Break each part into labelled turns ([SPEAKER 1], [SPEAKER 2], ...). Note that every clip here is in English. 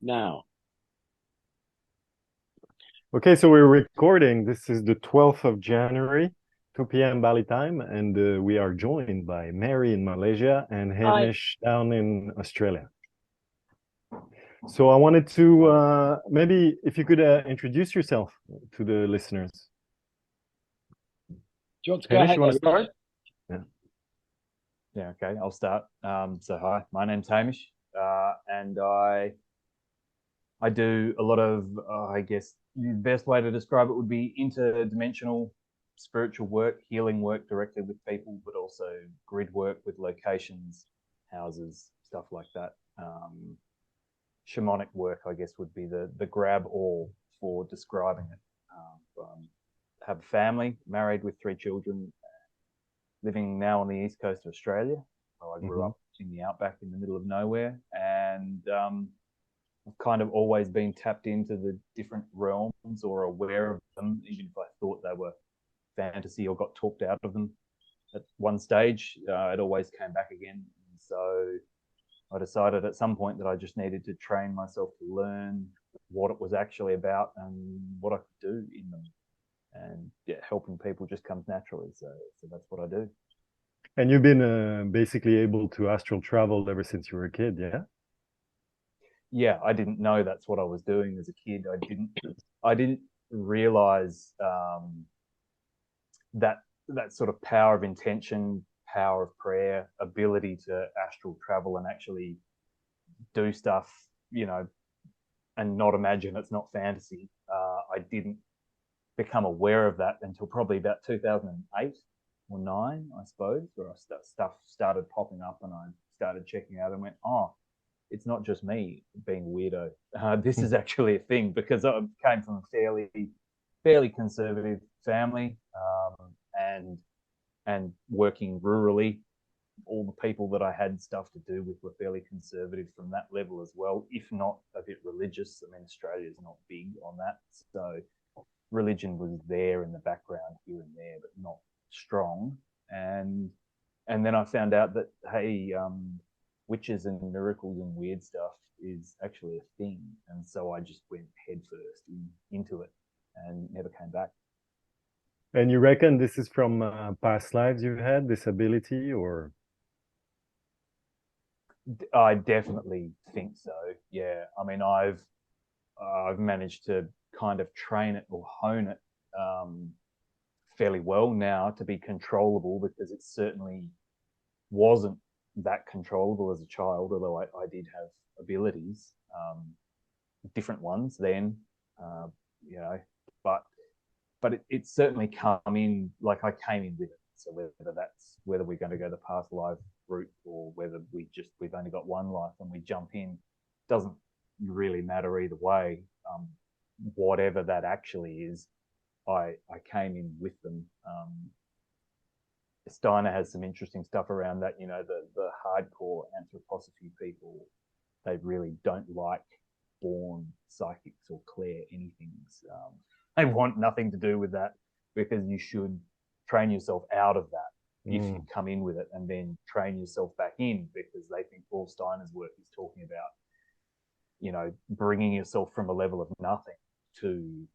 [SPEAKER 1] Now.
[SPEAKER 2] Okay, so we're recording. This is the 12th of January, 2 p.m. Bali time, and we are joined by Mary in Malaysia and
[SPEAKER 1] I
[SPEAKER 2] Hamish down in Australia. So I wanted to maybe if you could introduce yourself to the listeners.
[SPEAKER 1] Do you want to go
[SPEAKER 2] Hamish,
[SPEAKER 1] ahead,
[SPEAKER 2] you want to
[SPEAKER 1] Hamish?
[SPEAKER 2] start? Yeah.
[SPEAKER 3] Yeah, okay, I'll start. So hi, my name's Hamish, and I do a lot of, I guess the best way to describe it would be interdimensional spiritual work, healing work directly with people, but also grid work with locations, houses, stuff like that. Shamanic work, I guess, would be the grab all for describing it. Have a family, married with 3 children, living now on the east coast of Australia. So I grew
[SPEAKER 2] Hmm.
[SPEAKER 3] up in the outback in the middle of nowhere, and I've kind of always been tapped into the different realms or aware of them, even if I thought they were fantasy or got talked out of them at one stage. It always came back again. And so I decided at some point that I just needed to train myself to learn what it was actually about and what I could do in them. And yeah, helping people just comes naturally. So that's what I do.
[SPEAKER 2] And you've been basically able to astral travel ever since you were a kid, yeah?
[SPEAKER 3] Yeah, I didn't know that's what I was doing as a kid. I didn't realize that that sort of power of intention, power of prayer, ability to astral travel and actually do stuff, you know, and not imagine it's not fantasy. I didn't become aware of that until probably about 2008 or nine, I suppose, where stuff started popping up and I started checking out and went, oh, it's not just me being a weirdo. This is actually a thing because I came from a fairly conservative family, and working rurally. All the people that I had stuff to do with were fairly conservative from that level as well, if not a bit religious. I mean, Australia is not big on that, so religion was there in the background here and there, but not strong. And and then I found out that hey, witches and miracles and weird stuff is actually a thing, and so I just went headfirst into it and never came back.
[SPEAKER 2] And you reckon this is from past lives you've had, this ability, or?
[SPEAKER 3] I definitely think so. Yeah, I mean, I've managed to kind of train it or hone it fairly well now to be controllable because it certainly wasn't that controllable as a child, although I did have abilities, different ones then, uh, you know, but it's certainly come in like I came in with it. So whether we're going to go the past life route or whether we've only got one life and we jump in, doesn't really matter either way. Whatever that actually is, I came in with them. Steiner has some interesting stuff around that. You know, the hardcore anthroposophy people, they really don't like born psychics or clair anythings. They want nothing to do with that because you should train yourself out of that if you
[SPEAKER 2] Mm.
[SPEAKER 3] come in with it and then train yourself back in because they think Paul Steiner's work is talking about, you know, bringing yourself from a level of nothing to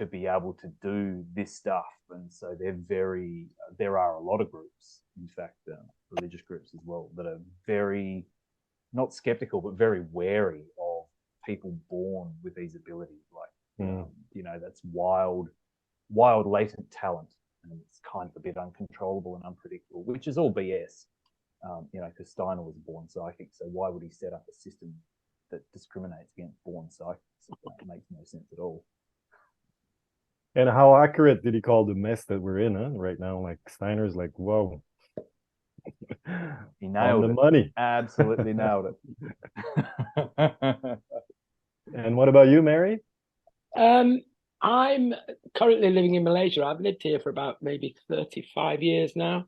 [SPEAKER 3] be able to do this stuff. And so there are a lot of groups, in fact, religious groups as well, that are very, not skeptical, but very wary of people born with these abilities. Like,
[SPEAKER 2] Mm.
[SPEAKER 3] you know, that's wild latent talent. And it's kind of a bit uncontrollable and unpredictable, which is all BS. You know, because Steiner was born psychic, so why would he set up a system that discriminates against born psychics? It makes no sense at all.
[SPEAKER 2] And how accurate did he call the mess that we're in, huh? Right now? Like Steiner's like, whoa,
[SPEAKER 3] He
[SPEAKER 2] on
[SPEAKER 3] nailed
[SPEAKER 2] the
[SPEAKER 3] it.
[SPEAKER 2] money.
[SPEAKER 3] Absolutely nailed it.
[SPEAKER 2] And what about you, Mary?
[SPEAKER 1] Um, I'm currently living in Malaysia. I've lived here for about maybe 35 years now.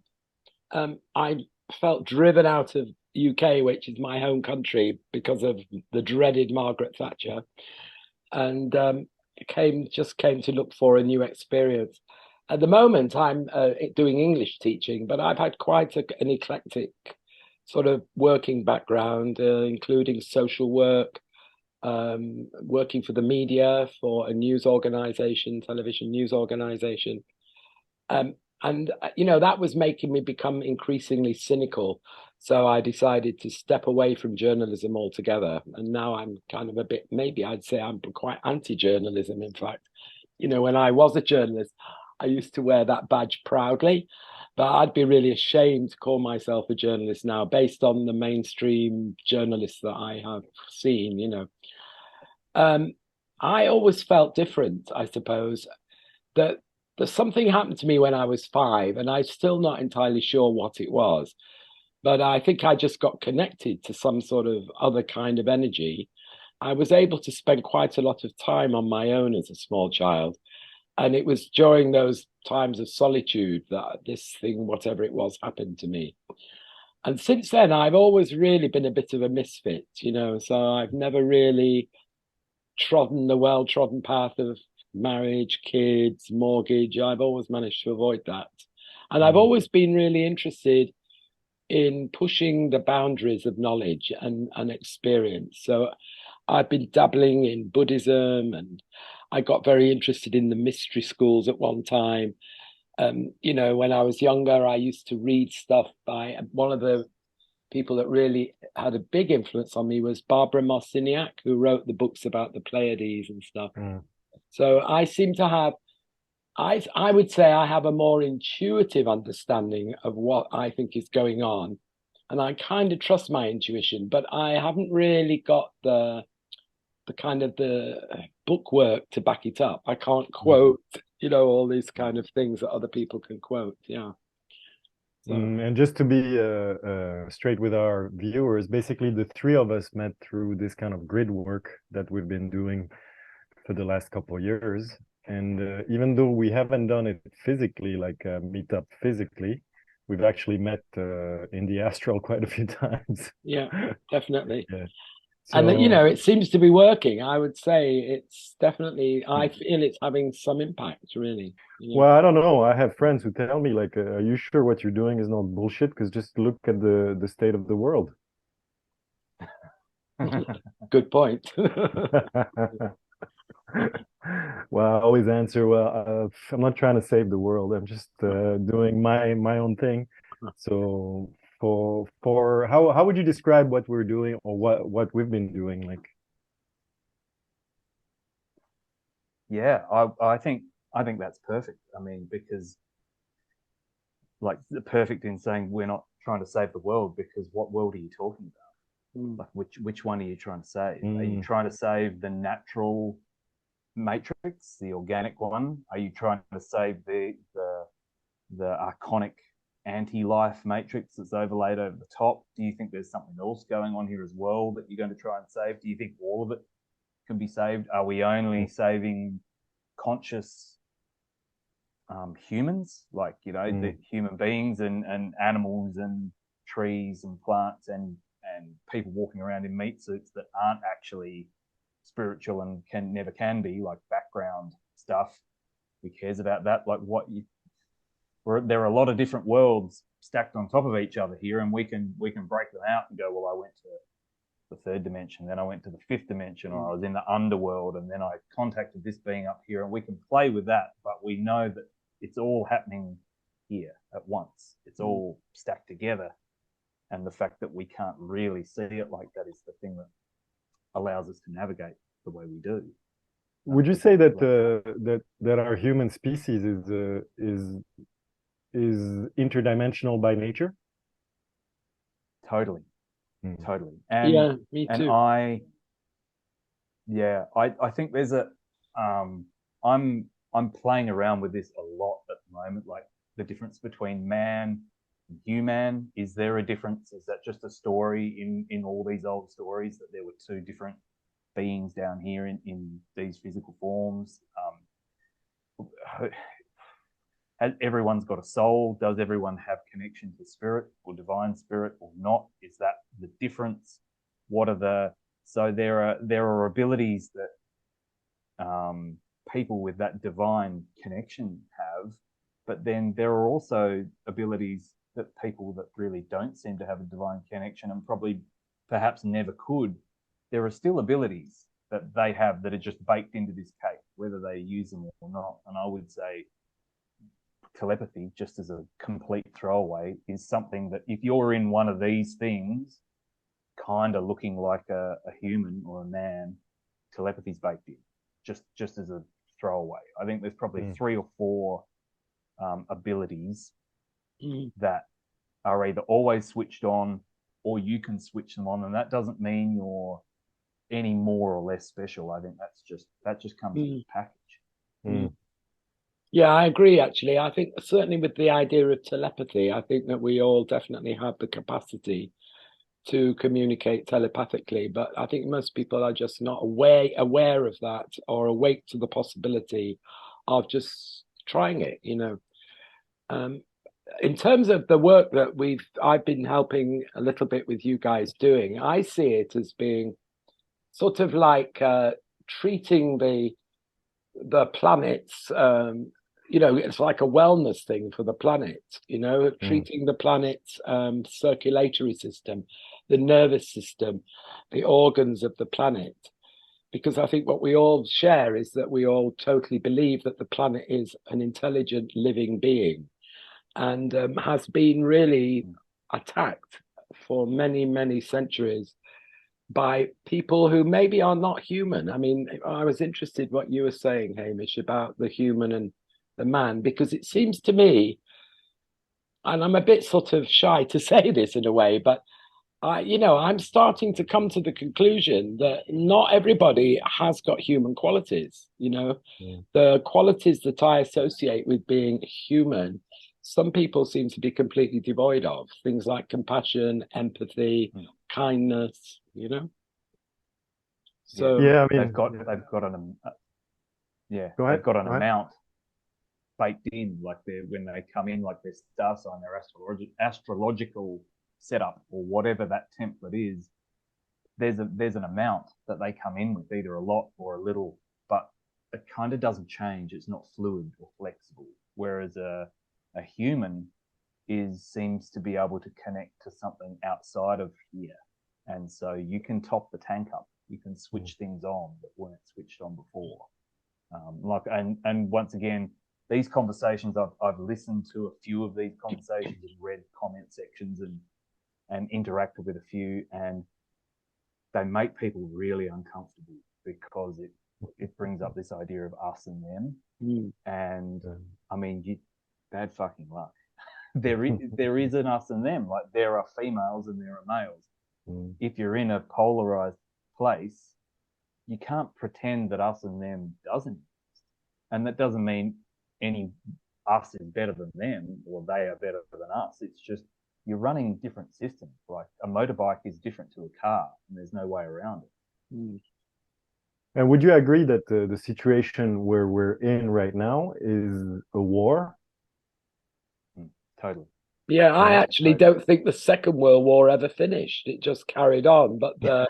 [SPEAKER 1] I felt driven out of UK, which is my home country, because of the dreaded Margaret Thatcher, and came to look for a new experience. At the moment, I'm doing English teaching, but I've had quite an eclectic sort of working background, including social work, working for the media, for a news organization, television news organization. Um, and, that was making me become increasingly cynical. So I decided to step away from journalism altogether. And now I'm kind of a bit, maybe I'd say I'm quite anti-journalism, in fact. When I was a journalist, I used to wear that badge proudly, but I'd be really ashamed to call myself a journalist now based on the mainstream journalists that I have seen. Um, I always felt different, I suppose, that something happened to me when I was 5, and I'm still not entirely sure what it was. But I think I just got connected to some sort of other kind of energy. I was able to spend quite a lot of time on my own as a small child. And it was during those times of solitude that this thing, whatever it was, happened to me. And since then, I've always really been a bit of a misfit, so I've never really trodden the well-trodden path of marriage, kids, mortgage. I've always managed to avoid that. And I've always been really interested in pushing the boundaries of knowledge and experience. So I've been dabbling in Buddhism, and I got very interested in the mystery schools at one time. When I was younger, I used to read stuff by one of the people that really had a big influence on me was Barbara Marciniak, who wrote the books about the Pleiades and stuff. So I seem to have, I would say I have a more intuitive understanding of what I think is going on. And I kind of trust my intuition, but I haven't really got the kind of the bookwork to back it up. I can't quote, all these kind of things that other people can quote. Yeah. So.
[SPEAKER 2] And just to be straight with our viewers, basically the three of us met through this kind of grid work that we've been doing for the last couple of years. And even though we haven't done it physically, like meet up physically, we've actually met in the astral quite a few times.
[SPEAKER 1] Yeah, definitely.
[SPEAKER 2] Yeah.
[SPEAKER 1] So, and it seems to be working. I would say it's definitely, I feel it's having some impact, really.
[SPEAKER 2] Well, I don't know. I have friends who tell me, like, are you sure what you're doing is not bullshit? Because just look at the state of the world.
[SPEAKER 1] Good point.
[SPEAKER 2] Well, I always answer, well, I'm not trying to save the world. I'm just doing my own thing. So for how would you describe what we're doing or what we've been doing? Like,
[SPEAKER 3] yeah, I think that's perfect. I mean, because like perfect in saying we're not trying to save the world, because what world are you talking about? Like which one are you trying to save? Are you trying to save the natural matrix, the organic one? Are you trying to save the archonic anti-life matrix that's overlaid over the top? Do you think there's something else going on here as well that you're going to try and save? Do you think all of it can be saved? Are we only saving conscious humans, like the human beings and animals and trees and plants and people walking around in meat suits that aren't actually spiritual and never can be, like background stuff? Who cares about that? Like there are a lot of different worlds stacked on top of each other here, and we can break them out and go, well, I went to the third dimension, then I went to the fifth dimension, or I was in the underworld, and then I contacted this being up here, and we can play with that. But we know that it's all happening here at once. It's all stacked together, and the fact that we can't really see it like that is the thing that allows us to navigate the way we do.
[SPEAKER 2] Would you say that that our human species is interdimensional by nature?
[SPEAKER 3] Totally. Totally. And
[SPEAKER 1] yeah, me too.
[SPEAKER 3] And I think there's I'm playing around with this a lot at the moment, like the difference between man and human. Is there a difference? Is that just a story in all these old stories that there were two different beings down here in these physical forms? Everyone's got a soul. Does everyone have connection to spirit or divine spirit or not? Is that the difference? What are so there are abilities that people with that divine connection have, but then there are also abilities that people that really don't seem to have a divine connection and probably perhaps never could. There are still abilities that they have that are just baked into this cake, whether they use them or not. And I would say telepathy, just as a complete throwaway, is something that if you're in one of these things, kind of looking like a human or a man, telepathy's baked in, just as a throwaway. I think there's probably 3 or 4 abilities that are either always switched on or you can switch them on, and that doesn't mean you're any more or less special. I think that just comes in the package.
[SPEAKER 1] Yeah, I agree, actually. I think certainly with the idea of telepathy, I think that we all definitely have the capacity to communicate telepathically, but I think most people are just not aware of that or awake to the possibility of just trying it, you know. In terms of the work that I've been helping a little bit with you guys doing, I see it as being sort of like treating the planets. You know, it's like a wellness thing for the planet. You know, treating the planet's circulatory system, the nervous system, the organs of the planet. Because I think what we all share is that we all totally believe that the planet is an intelligent living being, and has been really attacked for many, many centuries by people who maybe are not human. I mean, I was interested what you were saying, Hamish, about the human and the man, because it seems to me, and I'm a bit sort of shy to say this in a way, but I'm starting to come to the conclusion that not everybody has got human qualities. The qualities that I associate with being human, some people seem to be completely devoid of. Things like compassion, empathy, kindness. So
[SPEAKER 2] yeah, I mean,
[SPEAKER 3] they've got an amount baked in, like when they come in, like their star sign, their astrological setup or whatever that template is. There's an amount that they come in with, either a lot or a little, but it kind of doesn't change. It's not fluid or flexible. Whereas a human seems to be able to connect to something outside of here, and so you can top the tank up. You can switch things on that weren't switched on before. And once again, these conversations, I've listened to a few of these conversations and read comment sections and interacted with a few, and they make people really uncomfortable because it brings up this idea of us and them. And I mean, bad fucking luck. There is an us and them. Like, there are females and there are males. If you're in a polarized place, you can't pretend that us and them doesn't exist. And that doesn't mean any us is better than them or they are better than us. It's just you're running different systems. Like, a motorbike is different to a car, and there's no way around it.
[SPEAKER 2] And would you agree that the situation where we're in right now is a war?
[SPEAKER 3] Totally.
[SPEAKER 1] Yeah, I actually don't think the Second World War ever finished. It just carried on, but the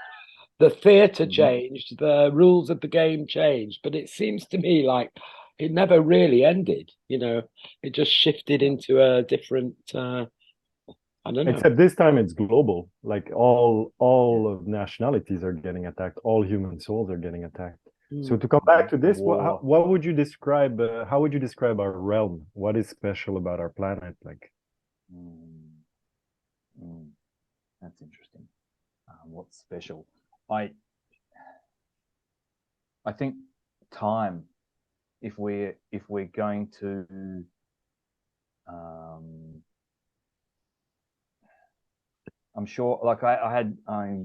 [SPEAKER 1] theatre changed, the rules of the game changed, but it seems to me like it never really ended. It just shifted into a different. I don't know.
[SPEAKER 2] Except this time it's global. Like, all of nationalities are getting attacked. All human souls are getting attacked. So to come back to this, what would you describe? How would you describe our realm? What is special about our planet? Like,
[SPEAKER 3] that's interesting. What's special? I think time. If we're going to I'm sure, like I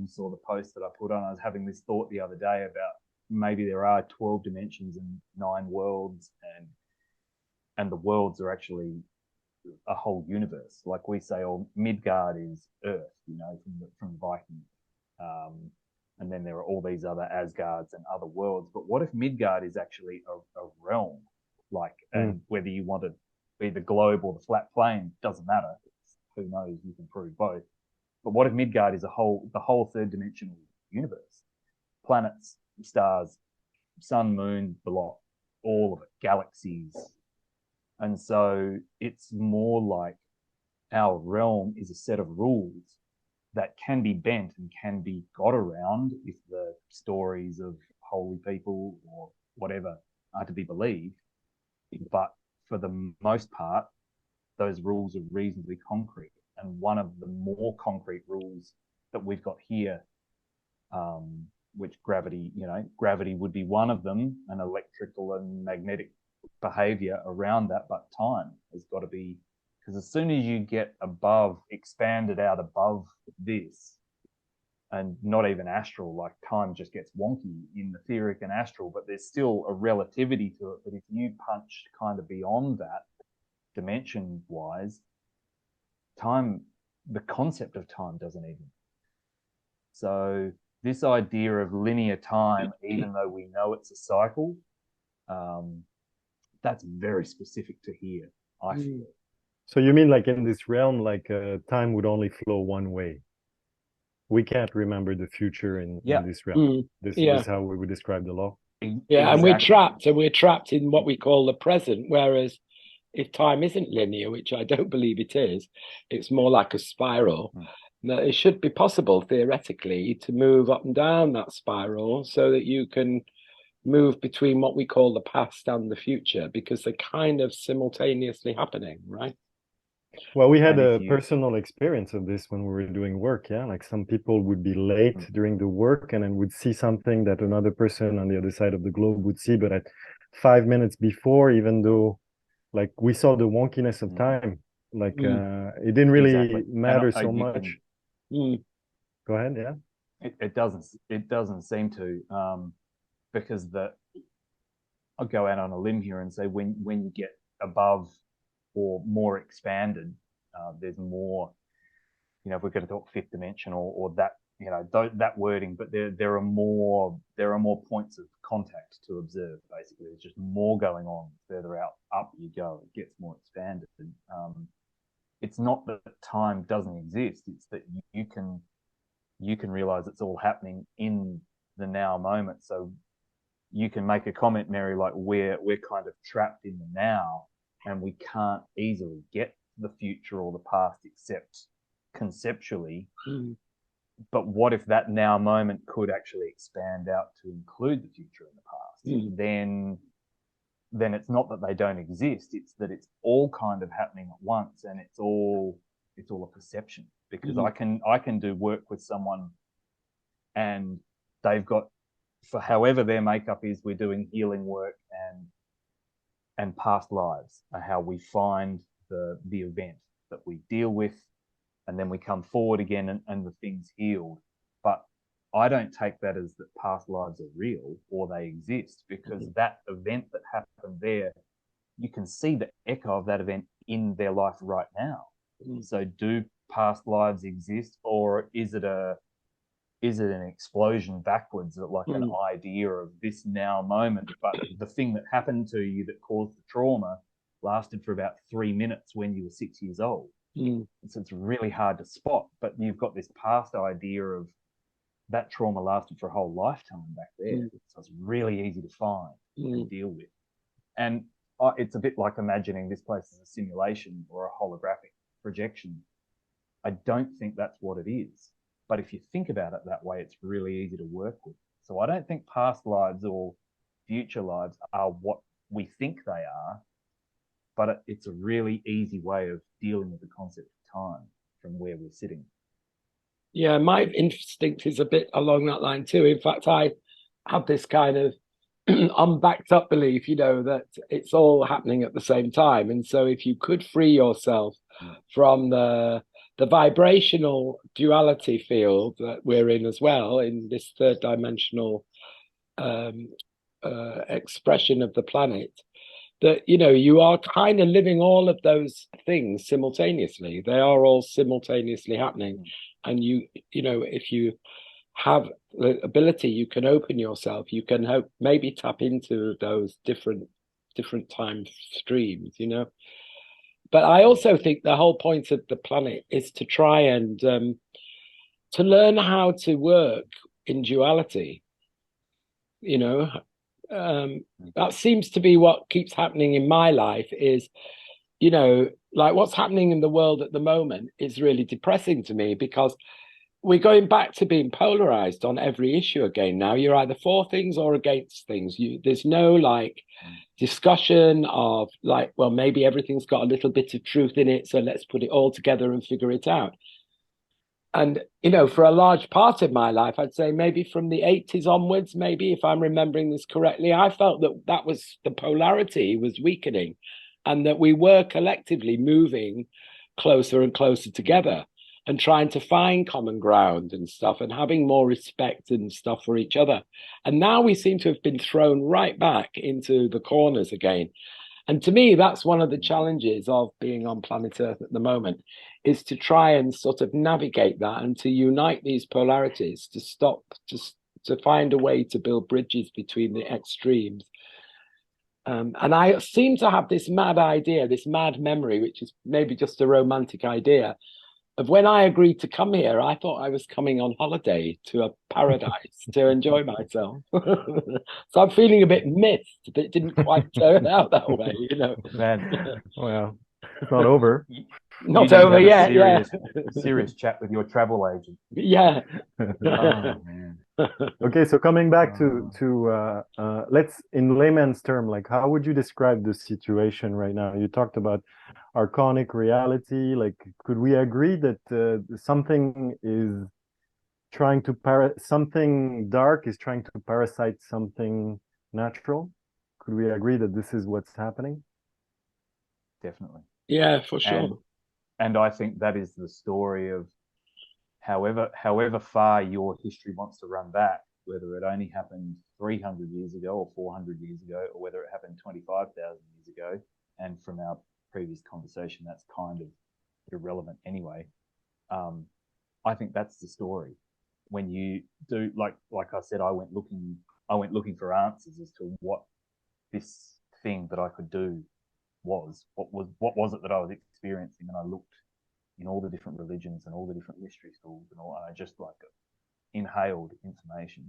[SPEAKER 3] saw the post that I put on. I was having this thought the other day about maybe there are 12 dimensions and 9 worlds, and the worlds are actually a whole universe. Like we say, Midgard is Earth, from Viking, and then there are all these other Asgards and other worlds. But what if Midgard is actually a realm? Like, and whether you want to be the globe or the flat plane doesn't matter. Who knows? You can prove both. But what if Midgard is the whole third dimensional universe? Planets, stars, sun, moon, the lot, all of it, galaxies. And so it's more like our realm is a set of rules that can be bent and can be got around if the stories of holy people or whatever are to be believed. But for the most part, those rules are reasonably concrete. And one of the more concrete rules that we've got here, which gravity would be one of them, and electrical and magnetic behavior around that, but time has got to be, because as soon as you get expanded out above this, and not even astral, like time just gets wonky in etheric and astral, but there's still a relativity to it. But if you punch kind of beyond that, dimension wise, time, the concept of time doesn't even. So this idea of linear time, even though we know it's a cycle, that's very specific to here, I feel.
[SPEAKER 2] So you mean like in this realm, like time would only flow one way? We can't remember the future in this realm. This is how we would describe the law.
[SPEAKER 1] Yeah, and we're trapped in what we call the present, whereas if time isn't linear, which I don't believe it is, it's more like a spiral. Now, it should be possible theoretically to move up and down that spiral so that you can move between what we call the past and the future, because they're kind of simultaneously happening, right?
[SPEAKER 2] Well, we had a personal experience of this when we were doing work. Yeah, like some people would be late during the work and then would see something that another person on the other side of the globe would see, but at 5 minutes before, even though like we saw the wonkiness of time, like it didn't really matter so much. Go ahead. Yeah.
[SPEAKER 3] It doesn't seem to, because I'll go out on a limb here and say when you get above or more expanded, there's more, if we're going to talk fifth dimension or that, that wording, but there are more points of contact to observe. Basically, there's just more going on. Further up you go, it gets more expanded. It's not that time doesn't exist, it's that you can realize it's all happening in the now moment. So you can make a comment, Mary, like we're kind of trapped in the now, and we can't easily get the future or the past except conceptually. But what if that now moment could actually expand out to include the future and the past? Then it's not that they don't exist, it's that it's all kind of happening at once, and it's all a perception. Because I can do work with someone and they've got, for however their makeup is, we're doing healing work and past lives are how we find the event that we deal with, and then we come forward again and the thing's healed. But I don't take that as that past lives are real or they exist, because that event that happened there, you can see the echo of that event in their life right now. So do past lives exist, or is it an explosion backwards, like an idea of this now moment, but the thing that happened to you that caused the trauma lasted for about 3 minutes when you were 6 years old? So it's really hard to spot, but you've got this past idea of that trauma lasted for a whole lifetime back there. So it's really easy to find and deal with. And it's a bit like imagining this place as a simulation or a holographic projection. I don't think that's what it is. But if you think about it that way, it's really easy to work with. So I don't think past lives or future lives are what we think they are, but it's a really easy way of dealing with the concept of time from where we're sitting.
[SPEAKER 1] Yeah, my instinct is a bit along that line too. In fact, I have this kind of unbacked up belief, that it's all happening at the same time. And so if you could free yourself from the vibrational duality field that we're in as well, in this third dimensional expression of the planet, that you are kind of living all of those things simultaneously. They are all simultaneously happening, and if you have the ability, you can open yourself, you can maybe tap into those different time streams, But I also think the whole point of the planet is to try and to learn how to work in duality. That seems to be what keeps happening in my life is, like what's happening in the world at the moment is really depressing to me, because we're going back to being polarized on every issue again now. You're either for things or against things. There's no like discussion of like, well, maybe everything's got a little bit of truth in it, so let's put it all together and figure it out. And, you know, for a large part of my life, I'd say maybe from the 80s onwards, maybe if I'm remembering this correctly, I felt that that was the polarity was weakening and that we were collectively moving closer and closer together and trying to find common ground and stuff and having more respect and stuff for each other. And now we seem to have been thrown right back into the corners again. And to me, that's one of the challenges of being on planet Earth at the moment, is to try and sort of navigate that and to unite these polarities, to stop, to find a way to build bridges between the extremes. And I seem to have this mad idea, this mad memory, which is maybe just a romantic idea, of when I agreed to come here, I thought I was coming on holiday to a paradise to enjoy myself. So I'm feeling a bit missed that it didn't quite turn out that way, you know.
[SPEAKER 3] Man,
[SPEAKER 2] Well, it's not over.
[SPEAKER 1] Not over yet,
[SPEAKER 3] serious chat with your travel agent.
[SPEAKER 1] Yeah.
[SPEAKER 3] Oh man.
[SPEAKER 2] Okay, so coming back to let's, in layman's term, like how would you describe the situation right now? You talked about archonic reality. Like, could we agree that something is trying to something dark is trying to parasite something natural? Could we agree that this is what's happening?
[SPEAKER 3] Definitely.
[SPEAKER 1] Yeah, for sure.
[SPEAKER 3] And I think that is the story of however far your history wants to run back, whether it only happened 300 years ago or 400 years ago, or whether it happened 25,000 years ago. And from our previous conversation, that's kind of irrelevant anyway. I think that's the story. When you do, like I said, I went looking for answers as to what this thing that I could do was. What was it that I was experiencing? And I looked in all the different religions and all the different mystery schools and all, and I just like inhaled information.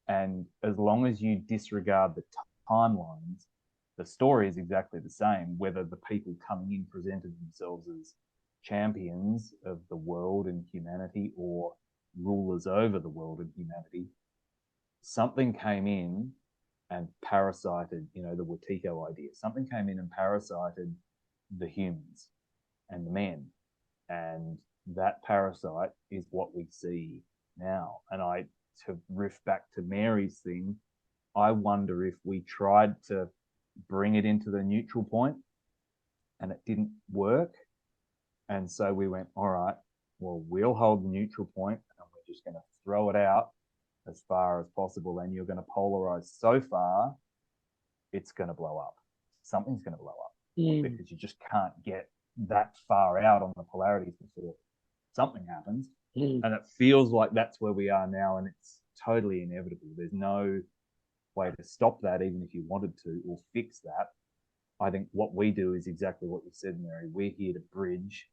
[SPEAKER 3] And as long as you disregard the timelines, the story is exactly the same, whether the people coming in presented themselves as champions of the world and humanity or rulers over the world and humanity. Something came in and parasited, you know, the Watiko idea. Something came in and parasited the humans and the men. And that parasite is what we see now. And to riff back to Mary's thing, I wonder if we tried to bring it into the neutral point and it didn't work. And so we went, all right, well, we'll hold the neutral point and we're just going to throw it out as far as possible. And you're going to polarize so far, it's going to blow up. Something's going to blow up because you just can't get that far out on the polarities before something happens. And it feels like that's where we are now, and it's totally inevitable. There's no way to stop that, even if you wanted to, or fix that. I think what we do is exactly what you said, Mary. We're here to bridge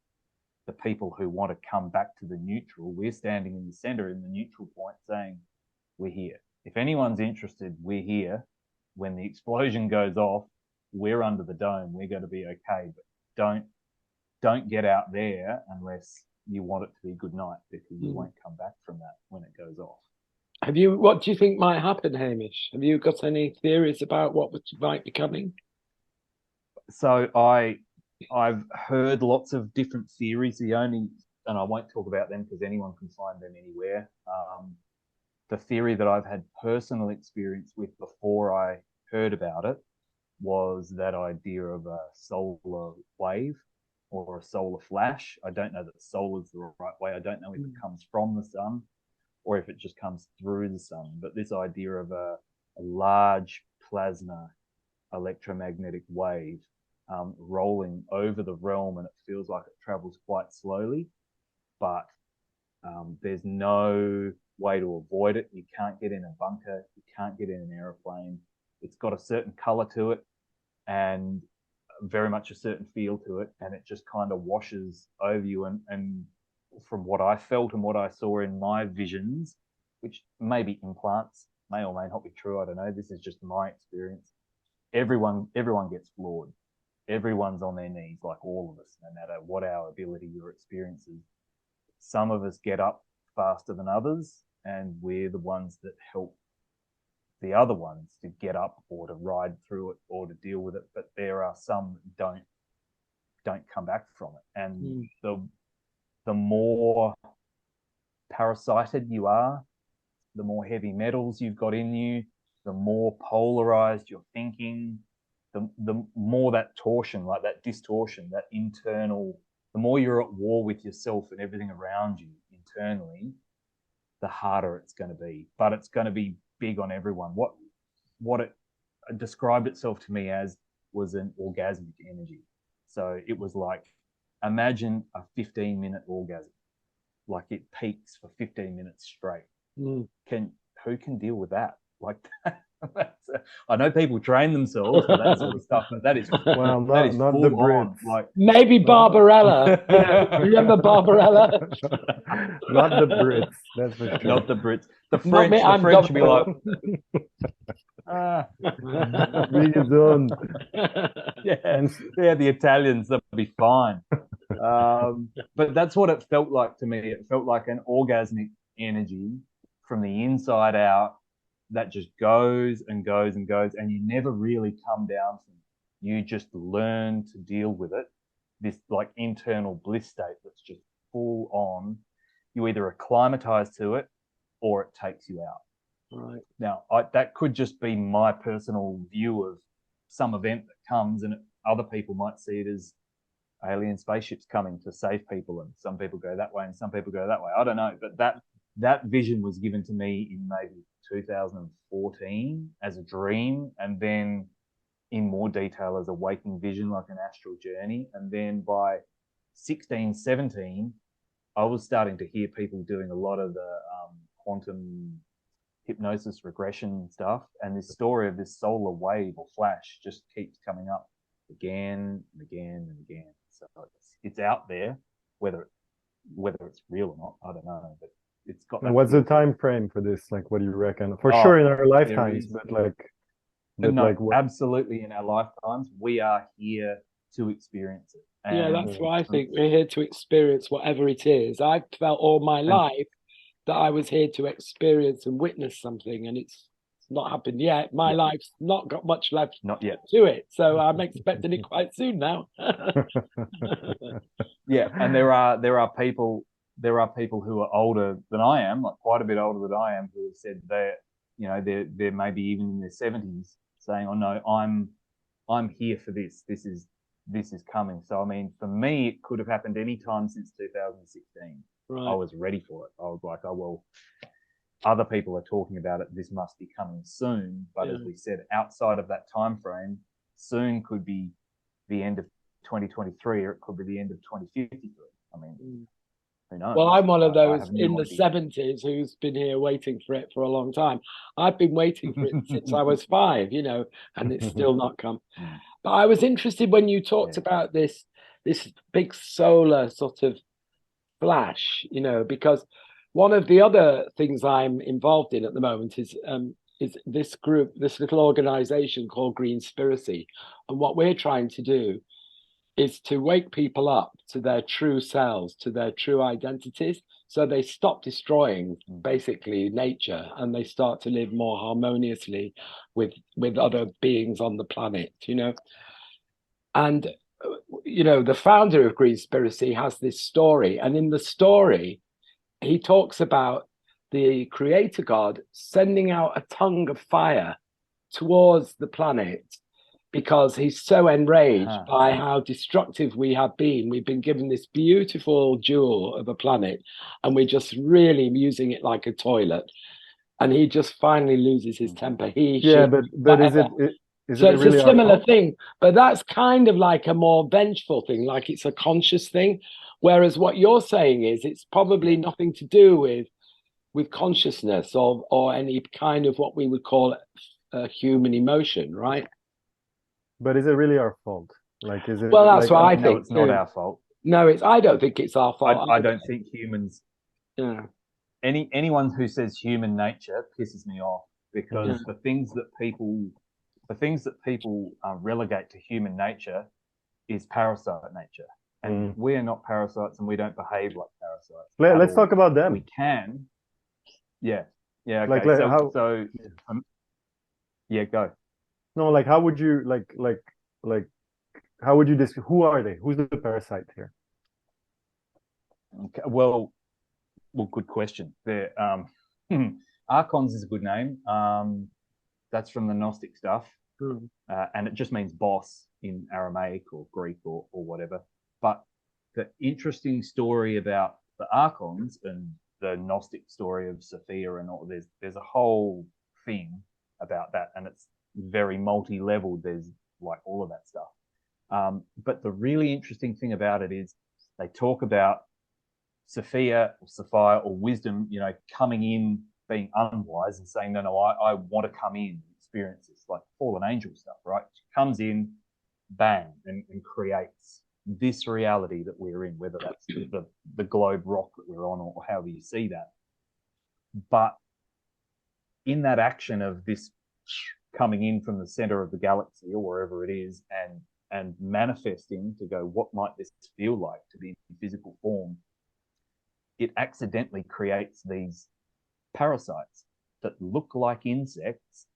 [SPEAKER 3] the people who want to come back to the neutral. We're standing in the center in the neutral point saying, we're here. If anyone's interested, we're here. When the explosion goes off, we're under the dome. We're going to be okay, but don't get out there unless you want it to be good night, because you won't come back from that when it goes off.
[SPEAKER 1] What do you think might happen, Hamish? Have you got any theories about what might be coming?
[SPEAKER 3] So I've heard lots of different theories. And I won't talk about them because anyone can find them anywhere. The theory that I've had personal experience with before I heard about it was that idea of a solar wave or a solar flash. I don't know that solar is the right way. I don't know if it comes from the sun or if it just comes through the sun. But this idea of a large plasma electromagnetic wave rolling over the realm, and it feels like it travels quite slowly, but there's no way to avoid it. You can't get in a bunker. You can't get in an aeroplane. It's got a certain color to it and very much a certain feel to it, and it just kind of washes over you. And from what I felt and what I saw in my visions, which maybe implants, may or may not be true, I don't know, this is just my experience, everyone gets floored. Everyone's on their knees, like all of us, no matter what our ability or experiences. Some of us get up faster than others, and we're the ones that help the other ones to get up or to ride through it or to deal with it. But there are some that don't come back from it, and the more parasited you are, the more heavy metals you've got in you, the more polarized you're thinking, the more that torsion, like that distortion, that internal, the more you're at war with yourself and everything around you internally, the harder it's going to be. But it's going to be big on everyone. What it described itself to me as was an orgasmic energy. So it was like, imagine a 15-minute orgasm, like it peaks for 15 minutes straight. Who can deal with that? Like I know people train themselves for that sort of stuff, but that is
[SPEAKER 2] well,
[SPEAKER 3] that is
[SPEAKER 2] not
[SPEAKER 3] full
[SPEAKER 2] the Brits.
[SPEAKER 3] on. Like
[SPEAKER 1] maybe Barbarella. Remember Barbarella?
[SPEAKER 2] Not the Brits. That's for sure.
[SPEAKER 3] Not the Brits. The
[SPEAKER 1] Not
[SPEAKER 3] French.
[SPEAKER 1] me,
[SPEAKER 3] The
[SPEAKER 1] I'm
[SPEAKER 3] French would be like,
[SPEAKER 2] bring it on.
[SPEAKER 3] yeah. The Italians, they'll be fine. But that's what it felt like to me. It felt like an orgasmic energy from the inside out that just goes and goes and goes, and you never really come down from it. You just learn to deal with it. This like internal bliss state that's just full on. You either acclimatize to it or it takes you out.
[SPEAKER 1] Right.
[SPEAKER 3] Now, that could just be my personal view of some event that comes, and other people might see it as alien spaceships coming to save people, and some people go that way and some people go that way. I don't know, but that vision was given to me in maybe 2014 as a dream, and then in more detail as a waking vision, like an astral journey. And then by 16, 17, I was starting to hear people doing a lot of the quantum hypnosis regression stuff, and this story of this solar wave or flash just keeps coming up again and again and again. So it's out there, whether it's real or not, I don't know, but it's got.
[SPEAKER 2] And what's the time frame for this? Like, what do you reckon? For sure in our lifetimes, but
[SPEAKER 3] absolutely in our lifetimes, we are here to experience it.
[SPEAKER 1] And that's what I think. We're here to experience whatever it is. I've felt all my life that I was here to experience and witness something, and it's not happened yet. My life's not got much left
[SPEAKER 3] not yet
[SPEAKER 1] to it, so I'm expecting it quite soon now.
[SPEAKER 3] Yeah, and there are people who are older than I am, like quite a bit older than I am, who have said they're maybe even in their 70s, saying, "Oh no, I'm here for this. This is coming." So I mean, for me, it could have happened any time since 2016. Right. I was ready for it. I was like, "Oh well, other people are talking about it. This must be coming soon." But as we said, outside of that time frame, soon could be the end of 2023, or it could be the end of 2053. I mean, who knows?
[SPEAKER 1] Well, I'm one of those in the 70s who's been here waiting for it for a long time. I've been waiting for it since I was 5, and it's still not come. But I was interested when you talked about this big solar sort of flash, because one of the other things I'm involved in at the moment is this group, this little organization called Greenspiracy. And what we're trying to do is to wake people up to their true selves, to their true identities, so they stop destroying basically nature and they start to live more harmoniously with other beings on the planet, And the founder of Greenspiracy has this story, and in the story he talks about the creator God sending out a tongue of fire towards the planet because he's so enraged by how destructive we have been. We've been given this beautiful jewel of a planet, and we're just really using it like a toilet. And he just finally loses his temper.
[SPEAKER 2] but is it
[SPEAKER 1] so it's
[SPEAKER 2] really
[SPEAKER 1] a similar thing, but that's kind of like a more vengeful thing, like it's a conscious thing. Whereas what you're saying is it's probably nothing to do with consciousness or any kind of what we would call a human emotion, right?
[SPEAKER 2] But is it really our fault? Like, is it?
[SPEAKER 1] Well, that's what I think.
[SPEAKER 3] No, it's not our fault.
[SPEAKER 1] No, I don't think it's our fault.
[SPEAKER 3] I don't think humans. Yeah. Anyone who says human nature pisses me off, because the things that people relegate to human nature is parasite nature, And we are not parasites, and we don't behave like parasites.
[SPEAKER 2] Let's talk about them.
[SPEAKER 3] We can. Yeah. Yeah. Okay.
[SPEAKER 2] Like
[SPEAKER 3] Yeah, go.
[SPEAKER 2] No, like how would you how would you describe, who are they? Who's the parasite here?
[SPEAKER 3] Okay, well, good question. There, Archons is a good name. That's from the Gnostic stuff, and it just means boss in Aramaic or Greek or whatever. But the interesting story about the Archons and the Gnostic story of Sophia and all, there's a whole thing about that, and it's very multi-leveled. There's like all of that stuff. But the really interesting thing about it is they talk about Sophia or Sophia or wisdom, coming in, being unwise and saying, no, I want to come in and experience this, like fallen angel stuff, right? She comes in, bang, and creates this reality that we're in, whether that's the globe rock that we're on or however you see that. But in that action of this coming in from the center of the galaxy or wherever it is and manifesting to go, what might this feel like to be in physical form? It accidentally creates these parasites that look like insects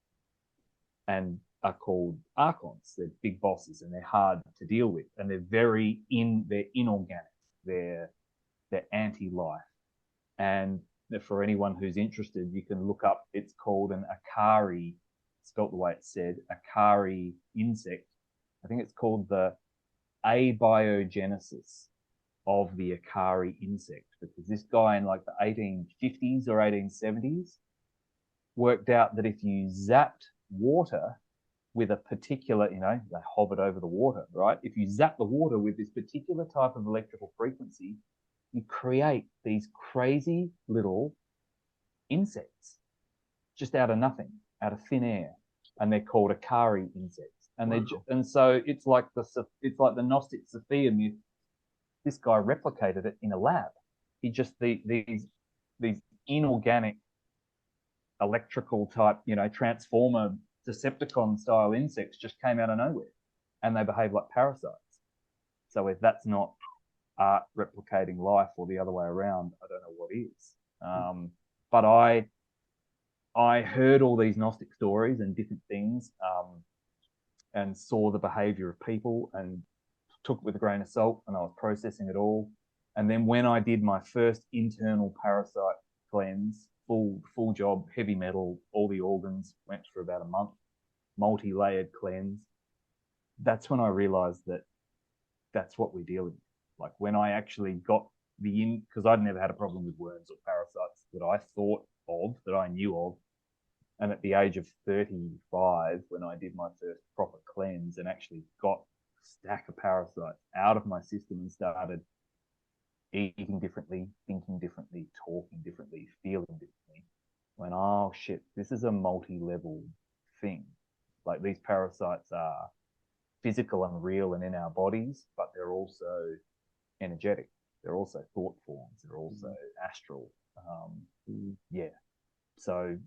[SPEAKER 3] and are called Archons. They're big bosses and they're hard to deal with, and they're inorganic. They're anti-life. And for anyone who's interested, you can look up, it's called an Akari, spelt the way it's said, Akari insect. I think it's called the abiogenesis of the Akari insect, because this guy in like the 1850s or 1870s worked out that if you zapped water with a particular, they hovered over the water, right? If you zap the water with this particular type of electrical frequency, you create these crazy little insects just out of nothing, out of thin air, and they're called Akari insects. And so it's like the Gnostic Sophia myth. This guy replicated it in a lab. He just these inorganic electrical type, transformer Decepticon style insects just came out of nowhere, and they behave like parasites. So if that's not art replicating life or the other way around, I don't know what is. But I heard all these Gnostic stories and different things, and saw the behavior of people and took it with a grain of salt, and I was processing it all. And then when I did my first internal parasite cleanse, full job, heavy metal, all the organs, went for about a month, multi-layered cleanse, that's when I realized that that's what we're dealing with. Like when I actually got because I'd never had a problem with worms or parasites that I thought of, that I knew of. And at the age of 35, when I did my first proper cleanse and actually got a stack of parasites out of my system and started eating differently, thinking differently, talking differently, feeling differently, went, oh shit, this is a multi-level thing. Like these parasites are physical and real and in our bodies, but they're also energetic. They're also thought forms. They're also astral. Yeah. So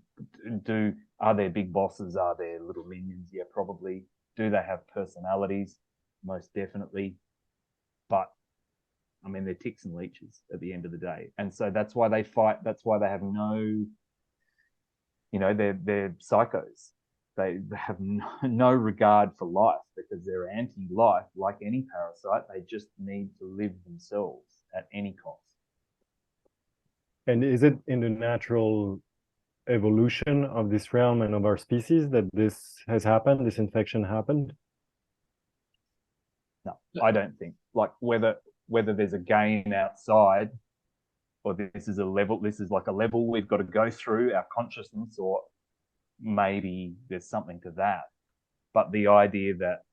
[SPEAKER 3] are there big bosses? Are there little minions? Yeah, probably. Do they have personalities? Most definitely. But I mean, they're ticks and leeches at the end of the day. And so that's why they fight. That's why they have no, they're psychos. They have no regard for life because they're anti-life. Like any parasite, they just need to live themselves at any cost.
[SPEAKER 2] And is it in the natural evolution of this realm and of our species that this has happened, this infection happened?
[SPEAKER 3] No, I don't think. Like whether there's a gain outside or this is like a level we've got to go through our consciousness, or maybe there's something to that. But the idea that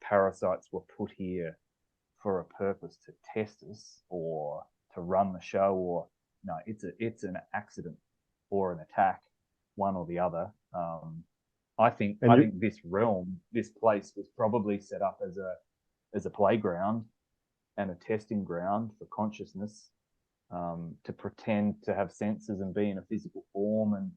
[SPEAKER 3] parasites were put here for a purpose to test us or to run the show, or no, it's an accident or an attack, one or the other. I think this realm, this place was probably set up as a playground and a testing ground for consciousness, to pretend to have senses and be in a physical form,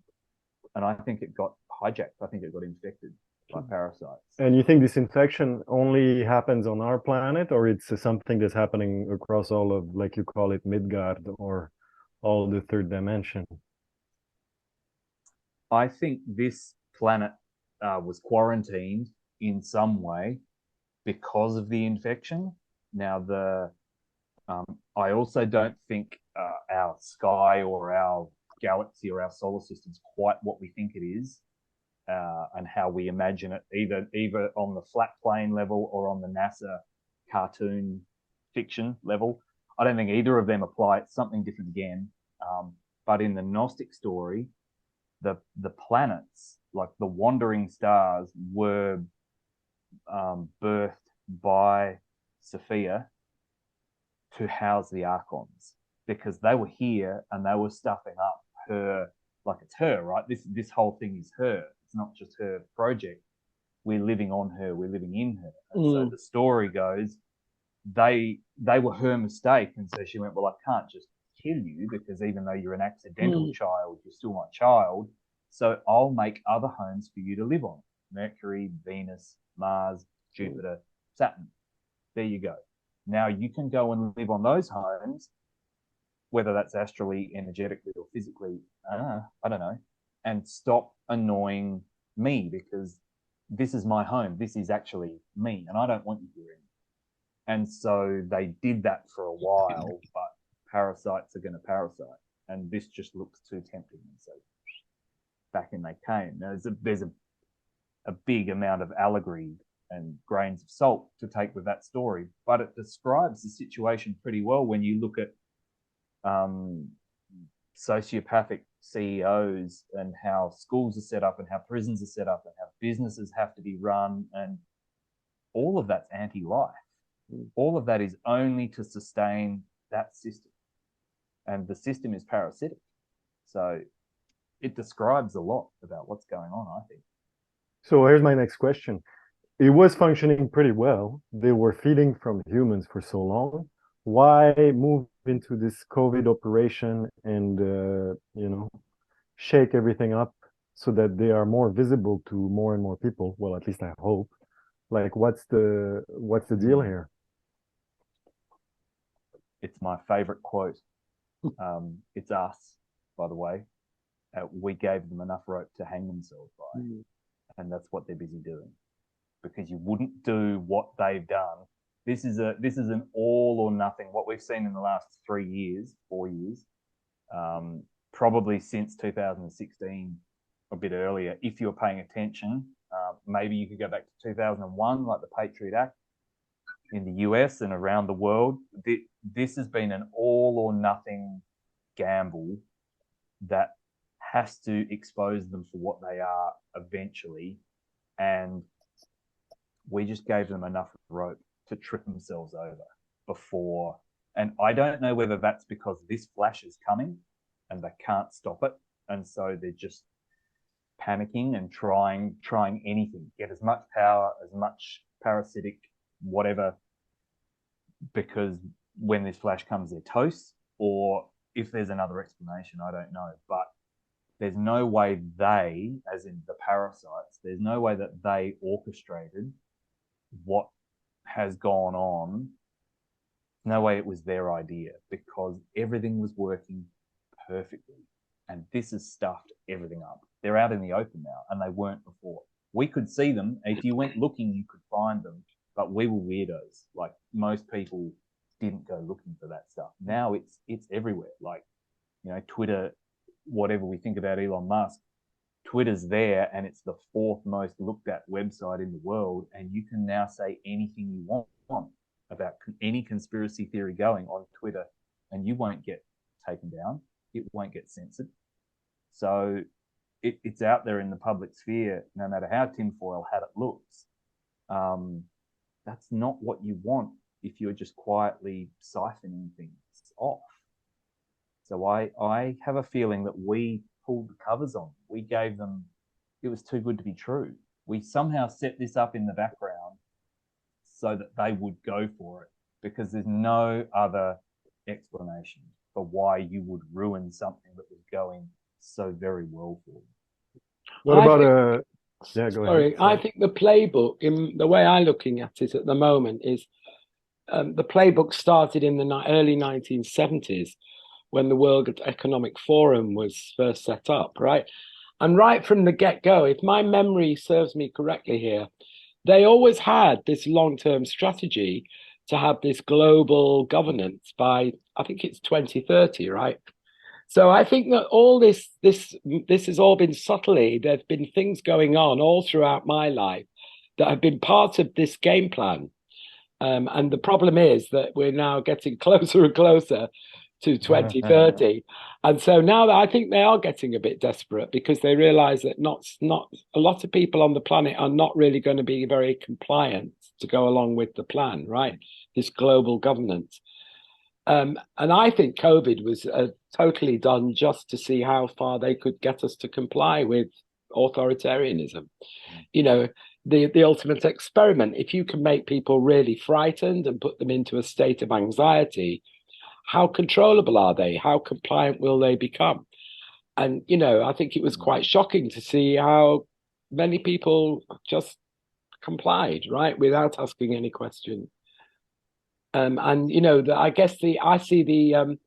[SPEAKER 3] and I think it got hijacked. I think it got infected. by parasites.
[SPEAKER 2] And you think this infection only happens on our planet, or it's something that's happening across all of, like you call it, Midgard, or all the third dimension?
[SPEAKER 3] I think this planet was quarantined in some way because of the infection. Now, I also don't think our sky or our galaxy or our solar system is quite what we think it is, and how we imagine it, either on the flat plane level or on the NASA cartoon fiction level. I don't think either of them apply. It's something different again. But in the Gnostic story, the planets, like the wandering stars, were birthed by Sophia to house the Archons, because they were here and they were stuffing up her, like it's her, right? This whole thing is her. It's not just her project. We're living on her. We're living in her. And so the story goes, they were her mistake, and so she went, well, I can't just kill you, because even though you're an accidental child, you're still my child. So I'll make other homes for you to live on: Mercury, Venus, Mars, Jupiter, Saturn. There you go. Now you can go and live on those homes, whether that's astrally, energetically, or physically, I don't know, and stop annoying me, because this is my home. This is actually me, and I don't want you here anymore. And so they did that for a while, but parasites are going to parasite, and this just looks too tempting. And so back in they came. Now, there's a big amount of allegory and grains of salt to take with that story, but it describes the situation pretty well when you look at sociopathic CEOs and how schools are set up and how prisons are set up and how businesses have to be run, and all of that's anti-life. All of that is only to sustain that system, and the system is parasitic. So it describes a lot about what's going on, I think.
[SPEAKER 2] So here's my next question. It was functioning pretty well. They were feeding from humans for so long. Why move into this COVID operation and shake everything up so that they are more visible to more and more people? Well, at least I hope. Like, what's the deal here?
[SPEAKER 3] It's my favorite quote. It's us, by the way. We gave them enough rope to hang themselves by, and that's what they're busy doing. Because you wouldn't do what they've done. This is an all or nothing. What we've seen in the last 4 years, probably since 2016, a bit earlier. If you're paying attention, maybe you could go back to 2001, like the Patriot Act in the US and around the world. This has been an all or nothing gamble that has to expose them for what they are eventually, and we just gave them enough rope to trip themselves over before. And I don't know whether that's because this flash is coming and they can't stop it, and so they're just panicking and trying anything, get as much power, as much parasitic whatever, because when this flash comes, they're toast. Or if there's another explanation, I don't know. But there's no way they, as in the parasites, there's no way that they orchestrated what has gone on. No way it was their idea, because everything was working perfectly. And this has stuffed everything up. They're out in the open now, and they weren't before. We could see them. If you went looking, you could find them. But we were weirdos. Like, most people didn't go looking for that stuff. Now it's everywhere. Like, Twitter, whatever we think about Elon Musk, Twitter's there, and it's the 4th most looked at website in the world, and you can now say anything you want about any conspiracy theory going on Twitter, and you won't get taken down. It won't get censored. So it's out there in the public sphere, no matter how tinfoil hat it looks. That's not what you want if you're just quietly siphoning things off. So I have a feeling that we pulled the covers on. We gave them, it was too good to be true. We somehow set this up in the background so that they would go for it, because there's no other explanation for why you would ruin something that was going so very well for you.
[SPEAKER 2] What about Yeah, go
[SPEAKER 1] Sorry,
[SPEAKER 2] ahead.
[SPEAKER 1] I think the playbook, in the way I'm looking at it at the moment, is the playbook started in the early 1970s when the World Economic Forum was first set up, right? And right from the get-go, if my memory serves me correctly here, they always had this long-term strategy to have this global governance by, I think it's 2030, right? So I think that all this has all been subtly. There's been things going on all throughout my life that have been part of this game plan. And the problem is that we're now getting closer and closer to 2030. And so now that I think they are getting a bit desperate because they realize that not a lot of people on the planet are not really going to be very compliant to go along with the plan, right? This global governance. And I think COVID was totally done just to see how far they could get us to comply with authoritarianism. You know, the ultimate experiment. If you can make people really frightened and put them into a state of anxiety, how controllable are they? How compliant will they become? And, you know, I think it was quite shocking to see how many people just complied, right, without asking any questions. And you know, I guess I see the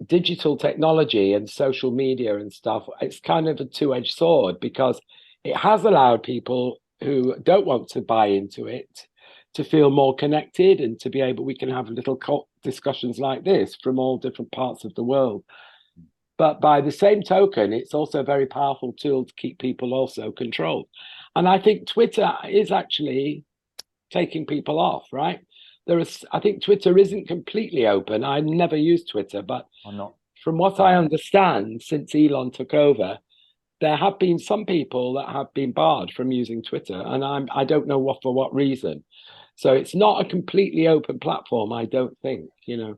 [SPEAKER 1] digital technology and social media and stuff. It's kind of a two-edged sword because it has allowed people who don't want to buy into it to feel more connected and to be able. We can have little discussions like this from all different parts of the world. But by the same token, it's also a very powerful tool to keep people also controlled. And I think Twitter is actually taking people off, right? I think Twitter isn't completely open. I never used Twitter, but from what I understand, since Elon took over, there have been some people that have been barred from using Twitter, and I don't know for what reason. So it's not a completely open platform, I don't think, you know.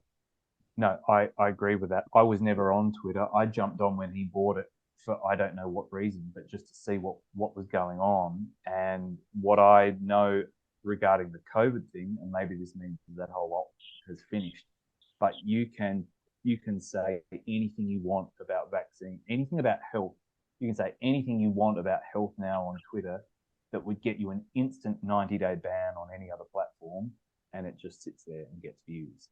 [SPEAKER 3] No, I agree with that. I was never on Twitter. I jumped on when he bought it for I don't know what reason, but just to see what was going on. And what I know regarding the COVID thing, and maybe this means that whole lot has finished, but you can say anything you want about vaccine, anything about health. You can say anything you want about health now on Twitter that would get you an instant 90-day ban on any other platform, and it just sits there and gets views.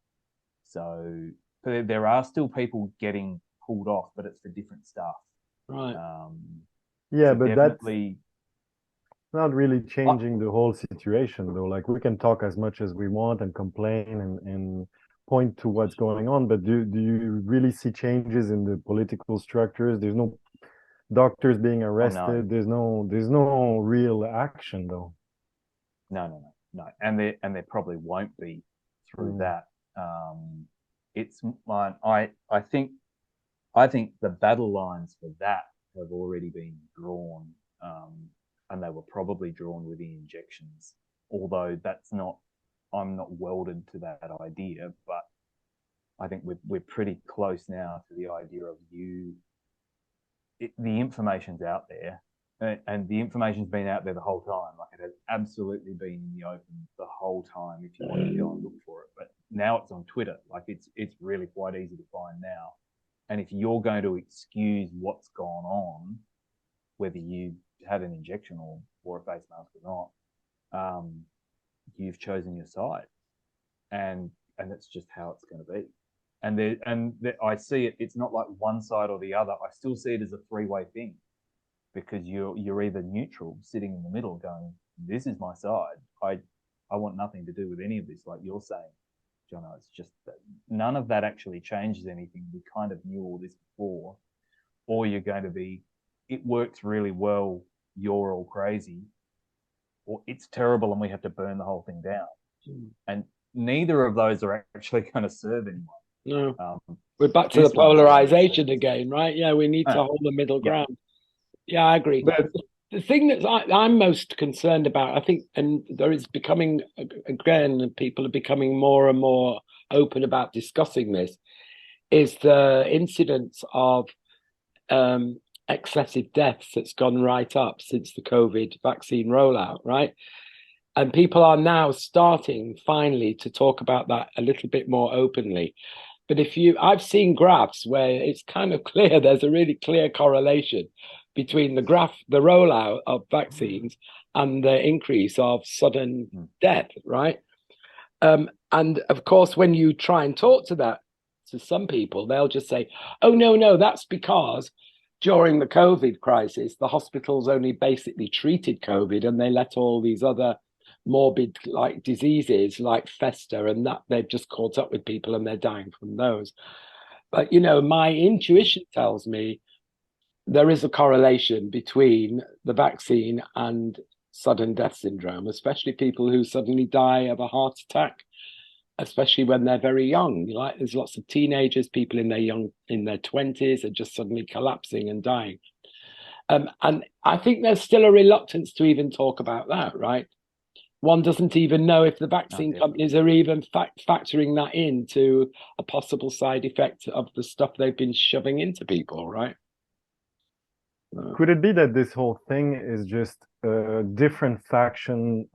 [SPEAKER 3] So there are still people getting pulled off, but it's for different stuff.
[SPEAKER 1] Right.
[SPEAKER 2] Yeah,
[SPEAKER 3] so
[SPEAKER 2] but
[SPEAKER 3] definitely
[SPEAKER 2] not really changing the whole situation, though. Like, we can talk as much as we want and complain and point to what's going on, but do you really see changes in the political structures? There's no doctors being arrested.
[SPEAKER 3] No.
[SPEAKER 2] There's no real action, though.
[SPEAKER 3] No, and there probably won't be through that. It's mine. I think the battle lines for that have already been drawn, and they were probably drawn with the injections. Although I'm not welded to that idea, but I think we're pretty close now to the idea of the information's out there, and the information's been out there the whole time. Like, it has absolutely been in the open the whole time if you want to go and look for it. But now it's on Twitter. Like, it's really quite easy to find now. And if you're going to excuse what's gone on, whether you had an injection or wore a face mask or not, you've chosen your side, and that's just how it's going to be. And I see it. It's not like one side or the other. I still see it as a three-way thing, because you're either neutral, sitting in the middle, going, "This is my side. I want nothing to do with any of this," like you're saying, Jono. It's just that none of that actually changes anything. We kind of knew all this before. Or you're going to be, it works really well, you're all crazy, or it's terrible and we have to burn the whole thing down. And neither of those are actually going to serve anyone.
[SPEAKER 1] No. We're back to the polarization again, right? Yeah, we need to hold the middle ground. Yeah, I agree. But the thing that I'm most concerned about, I think, and there is becoming, again, people are becoming more and more open about discussing this, is the incidence of excessive deaths that's gone right up since the COVID vaccine rollout, right? And people are now starting finally to talk about that a little bit more openly. But I've seen graphs where it's kind of clear, there's a really clear correlation between the rollout of vaccines and the increase of sudden death, right? And of course, when you try and talk to some people, they'll just say, "Oh no, that's because during the COVID crisis, the hospitals only basically treated COVID, and they let all these other morbid like diseases like fester, and that they've just caught up with people and they're dying from those." But my intuition tells me there is a correlation between the vaccine and sudden death syndrome, especially people who suddenly die of a heart attack, especially when they're very young. Like there's lots of teenagers, people in their 20s are just suddenly collapsing and dying. And I think there's still a reluctance to even talk about that, right? One doesn't even know if the vaccine companies are even factoring that into a possible side effect of the stuff they've been shoving into people, right?
[SPEAKER 2] Could it be that this whole thing is just different factions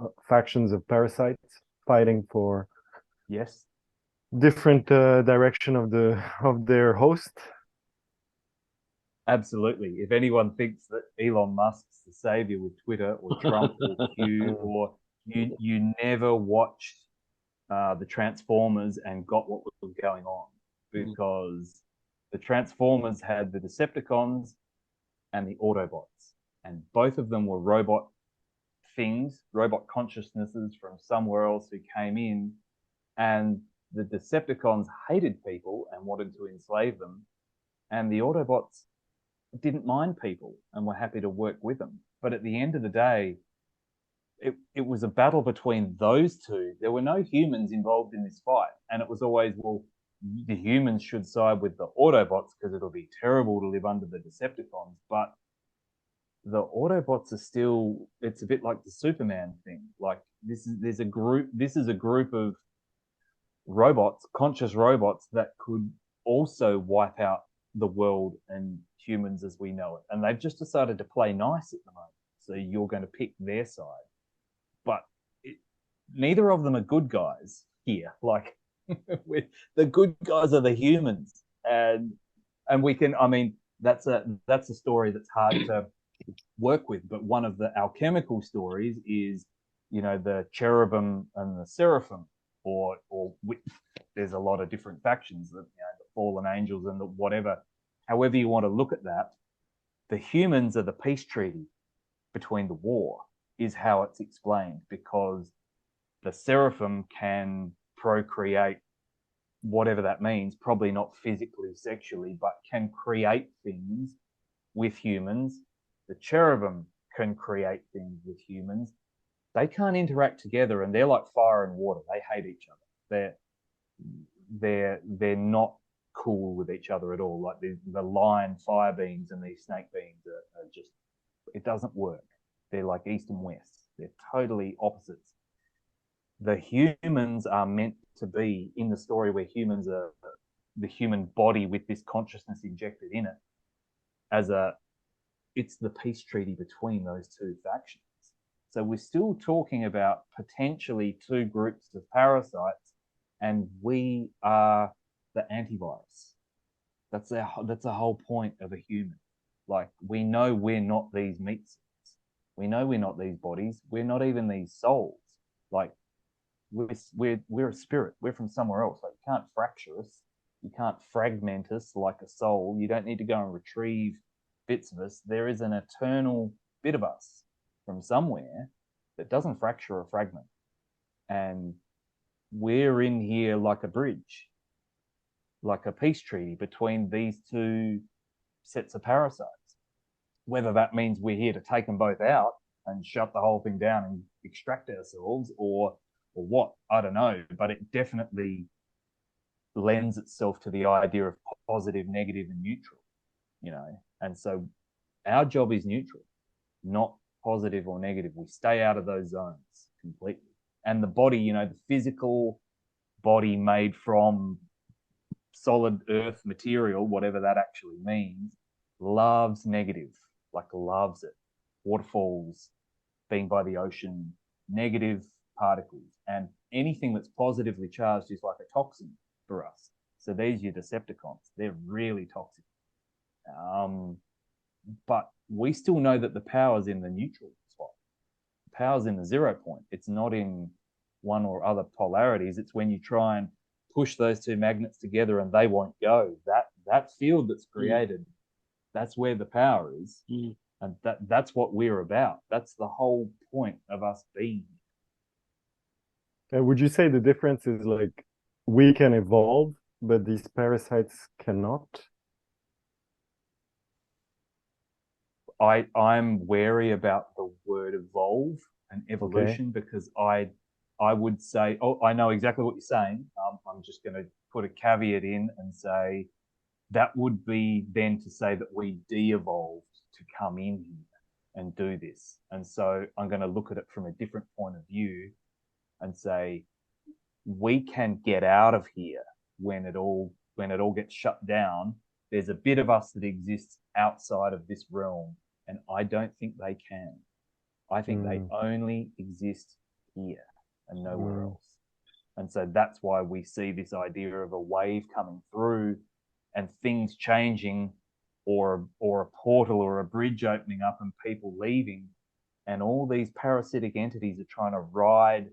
[SPEAKER 2] of parasites fighting for different direction of their host?
[SPEAKER 3] Absolutely. If anyone thinks that Elon Musk's the savior with Twitter or Trump or Q, or you never watched the Transformers and got what was going on, because the Transformers had the Decepticons and the Autobots, and both of them were robot things, robot consciousnesses from somewhere else who came in, and the Decepticons hated people and wanted to enslave them, and the Autobots didn't mind people and were happy to work with them. But at the end of the day, it was a battle between those two. There were no humans involved in this fight, and it was always, well, the humans should side with the Autobots because it'll be terrible to live under the Decepticons. But the Autobots are still, it's a bit like the Superman thing. Like this is a group of robots, conscious robots, that could also wipe out the world and humans as we know it. And they've just decided to play nice at the moment. So you're going to pick their side. But neither of them are good guys here. Like the good guys are the humans, and we can. I mean, that's a story that's hard to work with. But one of the alchemical stories is, the cherubim and the seraphim, or there's a lot of different factions, that the fallen angels and the whatever. However you want to look at that, the humans are the peace treaty between the war, is how it's explained, because the seraphim can procreate, whatever that means, probably not physically, sexually, but can create things with humans. The cherubim can create things with humans. They can't interact together, and they're like fire and water. They hate each other. They're not cool with each other at all. Like the lion fire beings and these snake beings are just, it doesn't work. They're like east and west. They're totally opposites. The humans are meant to be, in the story where humans are the human body with this consciousness injected in it, it's the peace treaty between those two factions. So we're still talking about potentially two groups of parasites, and we are the antivirus. That's the whole point of a human. Like, we know we're not these meat suits. We know we're not these bodies. We're not even these souls. Like, we're a spirit. We're from somewhere else. Like, you can't fracture us. You can't fragment us like a soul. You don't need to go and retrieve bits of us. There is an eternal bit of us from somewhere that doesn't fracture or fragment. And we're in here like a bridge, like a peace treaty between these two sets of parasites. Whether that means we're here to take them both out and shut the whole thing down and extract ourselves, or what, I don't know. But it definitely lends itself to the idea of positive, negative, and neutral, And so our job is neutral, not positive or negative. We stay out of those zones completely. And the body, the physical body made from solid earth material, whatever that actually means, loves negative, loves it. Waterfalls, being by the ocean, negative particles, and anything that's positively charged is like a toxin for us. So these are your Decepticons. They're really toxic. but we still know that the power's in the neutral spot. The power's in the 0 point. It's not in one or other polarities. It's when you try and push those two magnets together and they won't go. That field that's created, that's where the power is. And that's what we're about. That's the whole point of us being.
[SPEAKER 2] And would you say the difference is like we can evolve, but these parasites cannot?
[SPEAKER 3] I'm wary about the word evolve and evolution, because I would say, I know exactly what you're saying. I'm just going to put a caveat in and say that would be then to say that we de-evolved to come in here and do this. And so I'm going to look at it from a different point of view and say we can get out of here when it all gets shut down. There's a bit of us that exists outside of this realm, and I don't think they can. I think they only exist here and nowhere else. And so that's why we see this idea of a wave coming through and things changing, or a portal or a bridge opening up and people leaving, and all these parasitic entities are trying to ride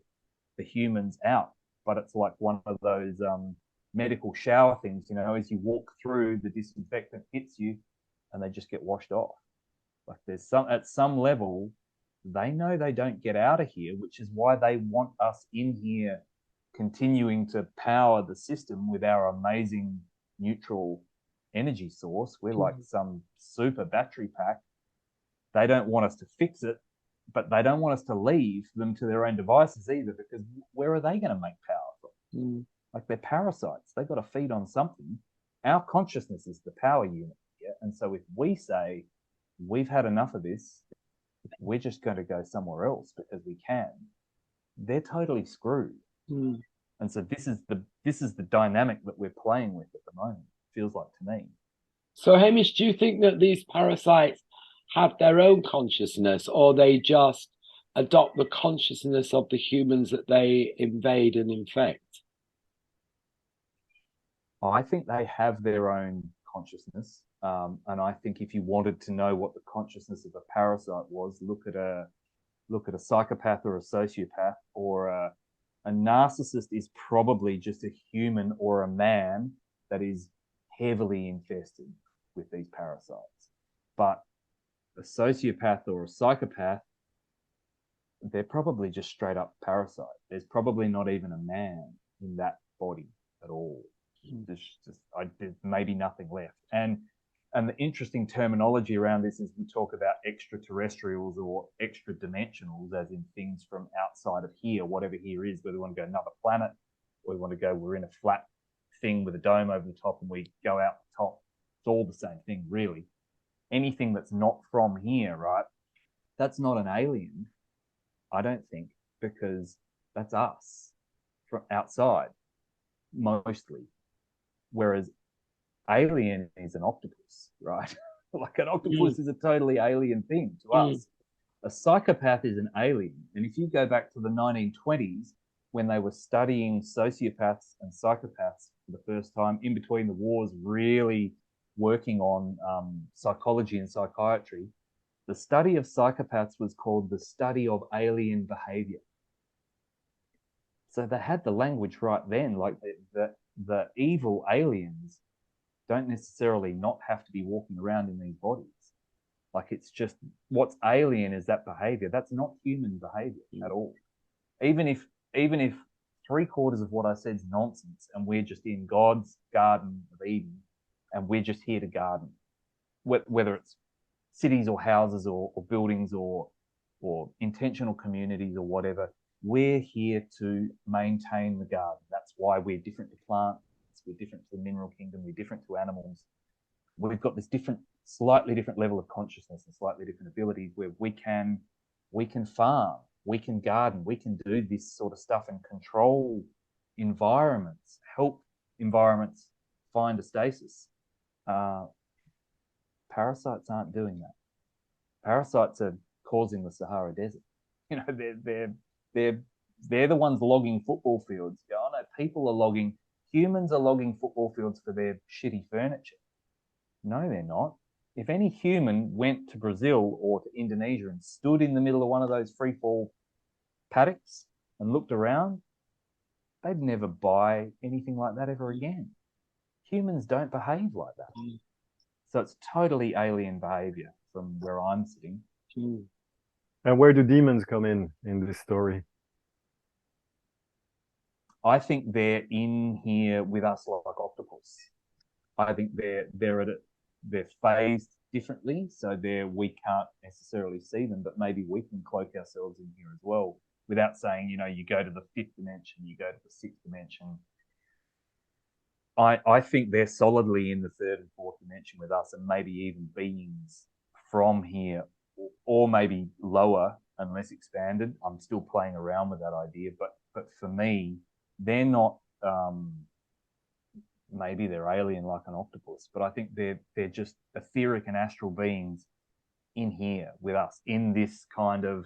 [SPEAKER 3] the humans out. But it's like one of those medical shower things, as you walk through, the disinfectant hits you and they just get washed off. Like there's at some level, they know they don't get out of here, which is why they want us in here continuing to power the system with our amazing neutral energy source. We're like some super battery pack. They don't want us to fix it, but they don't want us to leave them to their own devices either, because where are they going to make power from? Like they're parasites. They've got to feed on something. Our consciousness is the power unit here. And so if we say, we've had enough of this, we're just going to go somewhere else because we can, they're totally screwed. And so this is the dynamic that we're playing with at the moment, feels like to me.
[SPEAKER 1] So Hamish, do you think that these parasites have their own consciousness, or they just adopt the consciousness of the humans that they invade and infect?
[SPEAKER 3] I think they have their own consciousness. And I think if you wanted to know what the consciousness of a parasite was, look at a psychopath or a sociopath, or a narcissist is probably just a human or a man that is heavily infested with these parasites. But a sociopath or a psychopath, they're probably just straight up parasite. There's probably not even a man in that body at all. There's maybe nothing left. And the interesting terminology around this is we talk about extraterrestrials or extra dimensionals, as in things from outside of here, whatever here is, whether we want to go another planet, or we want to go, we're in a flat thing with a dome over the top and we go out the top. It's all the same thing, really. Anything that's not from here, right? That's not an alien, I don't think, because that's us from outside, mostly. Whereas alien is an octopus, right? Like an octopus is a totally alien thing to us. A psychopath is an alien. And if you go back to the 1920s, when they were studying sociopaths and psychopaths for the first time, in between the wars, really working on psychology and psychiatry, the study of psychopaths was called the study of alien behavior. So they had the language right then, like the evil aliens don't necessarily not have to be walking around in these bodies. Like it's just what's alien is that behavior. That's not human behavior at all. Even if 3/4 of what I said is nonsense, and we're just in God's garden of Eden, and we're just here to garden, whether it's cities or houses or buildings or intentional communities or whatever, we're here to maintain the garden. That's why we're different to plants. We're different to the mineral kingdom. We're different to animals. We've got this slightly different level of consciousness and slightly different abilities where we can farm, we can garden, we can do this sort of stuff and control environments, help environments find a stasis. Parasites aren't doing that. Parasites are causing the Sahara Desert. They're the ones logging football fields. Oh no, humans are logging football fields for their shitty furniture. No, they're not. if any human went to Brazil or to Indonesia and stood in the middle of one of those free fall paddocks and looked around, they'd never buy anything like that ever again. Humans don't behave like that. So it's totally alien behavior from where I'm sitting.
[SPEAKER 2] And where do demons come in this story?
[SPEAKER 3] I think they're in here with us like octopus. I think they're phased differently, so we can't necessarily see them, but maybe we can cloak ourselves in here as well without saying, you go to the fifth dimension, you go to the sixth dimension. I think they're solidly in the third and fourth dimension with us, and maybe even beings from here, or maybe lower and less expanded. I'm still playing around with that idea, but for me, they're not. Maybe they're alien like an octopus, but I think they're just etheric and astral beings in here with us in this kind of,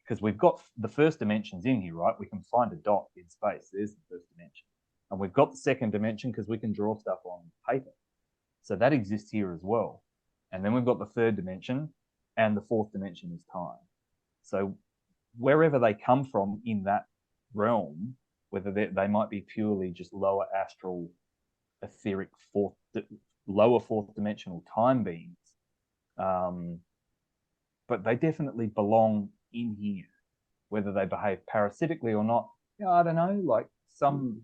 [SPEAKER 3] because we've got the first dimensions in here, right? We can find a dot in space. There's the first dimension. And we've got the second dimension because we can draw stuff on paper. So that exists here as well. And then we've got the third dimension, and the fourth dimension is time. So wherever they come from in that realm, whether they might be purely just lower astral, etheric lower fourth dimensional time beings, but they definitely belong in here. Whether they behave parasitically or not, I don't know. Like some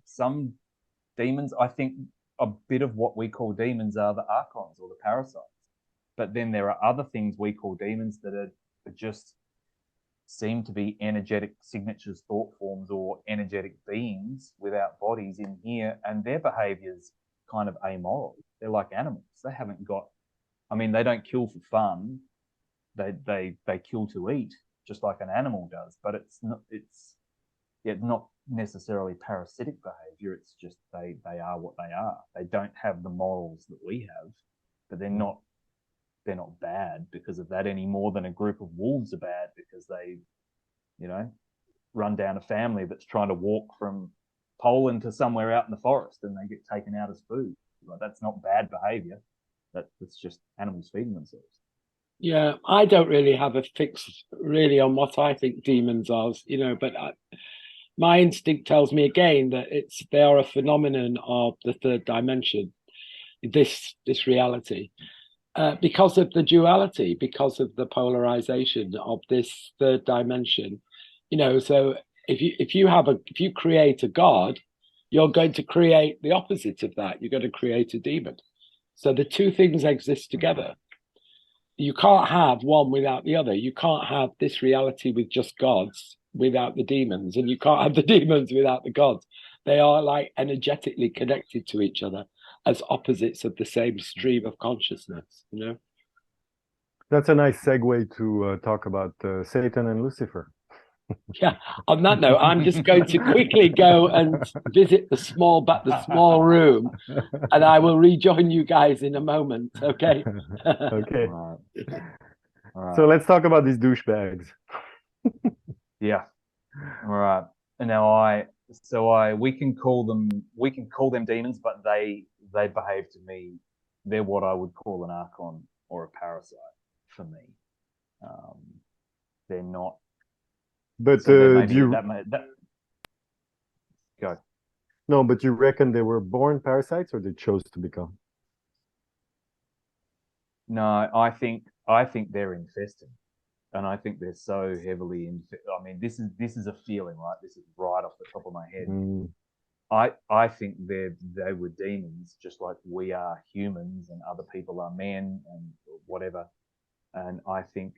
[SPEAKER 3] demons, I think a bit of what we call demons are the Archons or the Parasites. But then there are other things we call demons that are just seem to be energetic signatures, thought forms, or energetic beings without bodies in here, and their behavior's kind of amoral. They're like animals. They haven't got, they don't kill for fun. They kill to eat, just like an animal does. But it's not necessarily parasitic behavior. It's just they are what they are. They don't have the morals that we have, but they're not bad because of that any more than a group of wolves are bad because they, run down a family that's trying to walk from Poland to somewhere out in the forest and they get taken out as food. Like, that's not bad behavior. That's just animals feeding themselves.
[SPEAKER 1] Yeah, I don't really have a fix really on what I think demons are, but my instinct tells me again that they are a phenomenon of the third dimension, this reality, because of the duality, because of the polarization of this third dimension. So if you create a god, you're going to create the opposite of that. You're going to create a demon. So the two things exist together. You can't have one without the other. You can't have this reality with just gods without the demons, and you can't have the demons without the gods. They are like energetically connected to each other as opposites of the same stream of consciousness,
[SPEAKER 2] That's a nice segue to talk about Satan and Lucifer.
[SPEAKER 1] Yeah. On that note, I'm just going to quickly go and visit the small room, and I will rejoin you guys in a moment. Okay.
[SPEAKER 2] Okay.
[SPEAKER 3] All right.
[SPEAKER 2] So let's talk about these douchebags.
[SPEAKER 3] Yeah. All right. And now we can call them demons, but they behave to me. They're what I would call an Archon or a parasite for me. They're not.
[SPEAKER 2] But
[SPEAKER 3] so
[SPEAKER 2] do you
[SPEAKER 3] go?
[SPEAKER 2] No, but you reckon they were born parasites or they chose to become?
[SPEAKER 3] No, I think they're infested, and I think they're so heavily this is a feeling, right? This is right off the top of my head. I think they were demons, just like we are humans and other people are men and whatever. And I think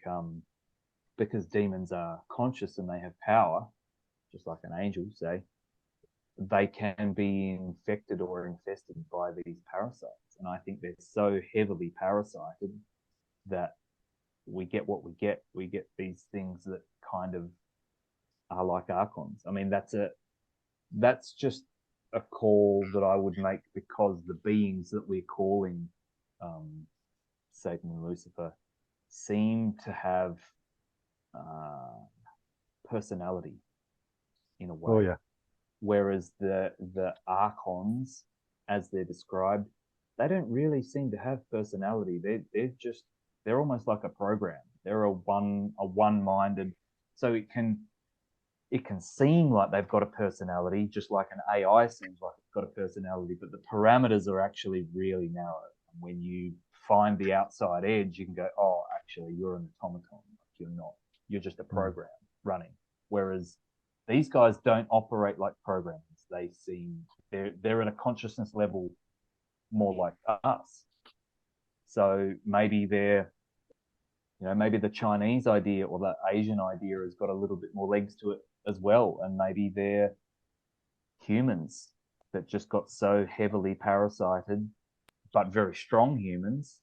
[SPEAKER 3] because demons are conscious and they have power, just like an angel, say, they can be infected or infested by these parasites. And I think they're so heavily parasited that we get what we get. We get these things that kind of are like Archons. That's just a call that I would make because the beings that we're calling Satan and Lucifer seem to have personality in a way.
[SPEAKER 2] Oh yeah.
[SPEAKER 3] Whereas the Archons, as they're described, they don't really seem to have personality. They're almost like a program. They're a one-minded. So it can seem like they've got a personality, just like an AI seems like it's got a personality, but the parameters are actually really narrow. And when you find the outside edge, you can go, oh, actually, you're an automaton. You're not. You're just a program running. Whereas these guys don't operate like programs. They seem they're at a consciousness level more like us. So maybe maybe the Chinese idea or the Asian idea has got a little bit more legs to it as well. And maybe they're humans that just got so heavily parasited, but very strong humans.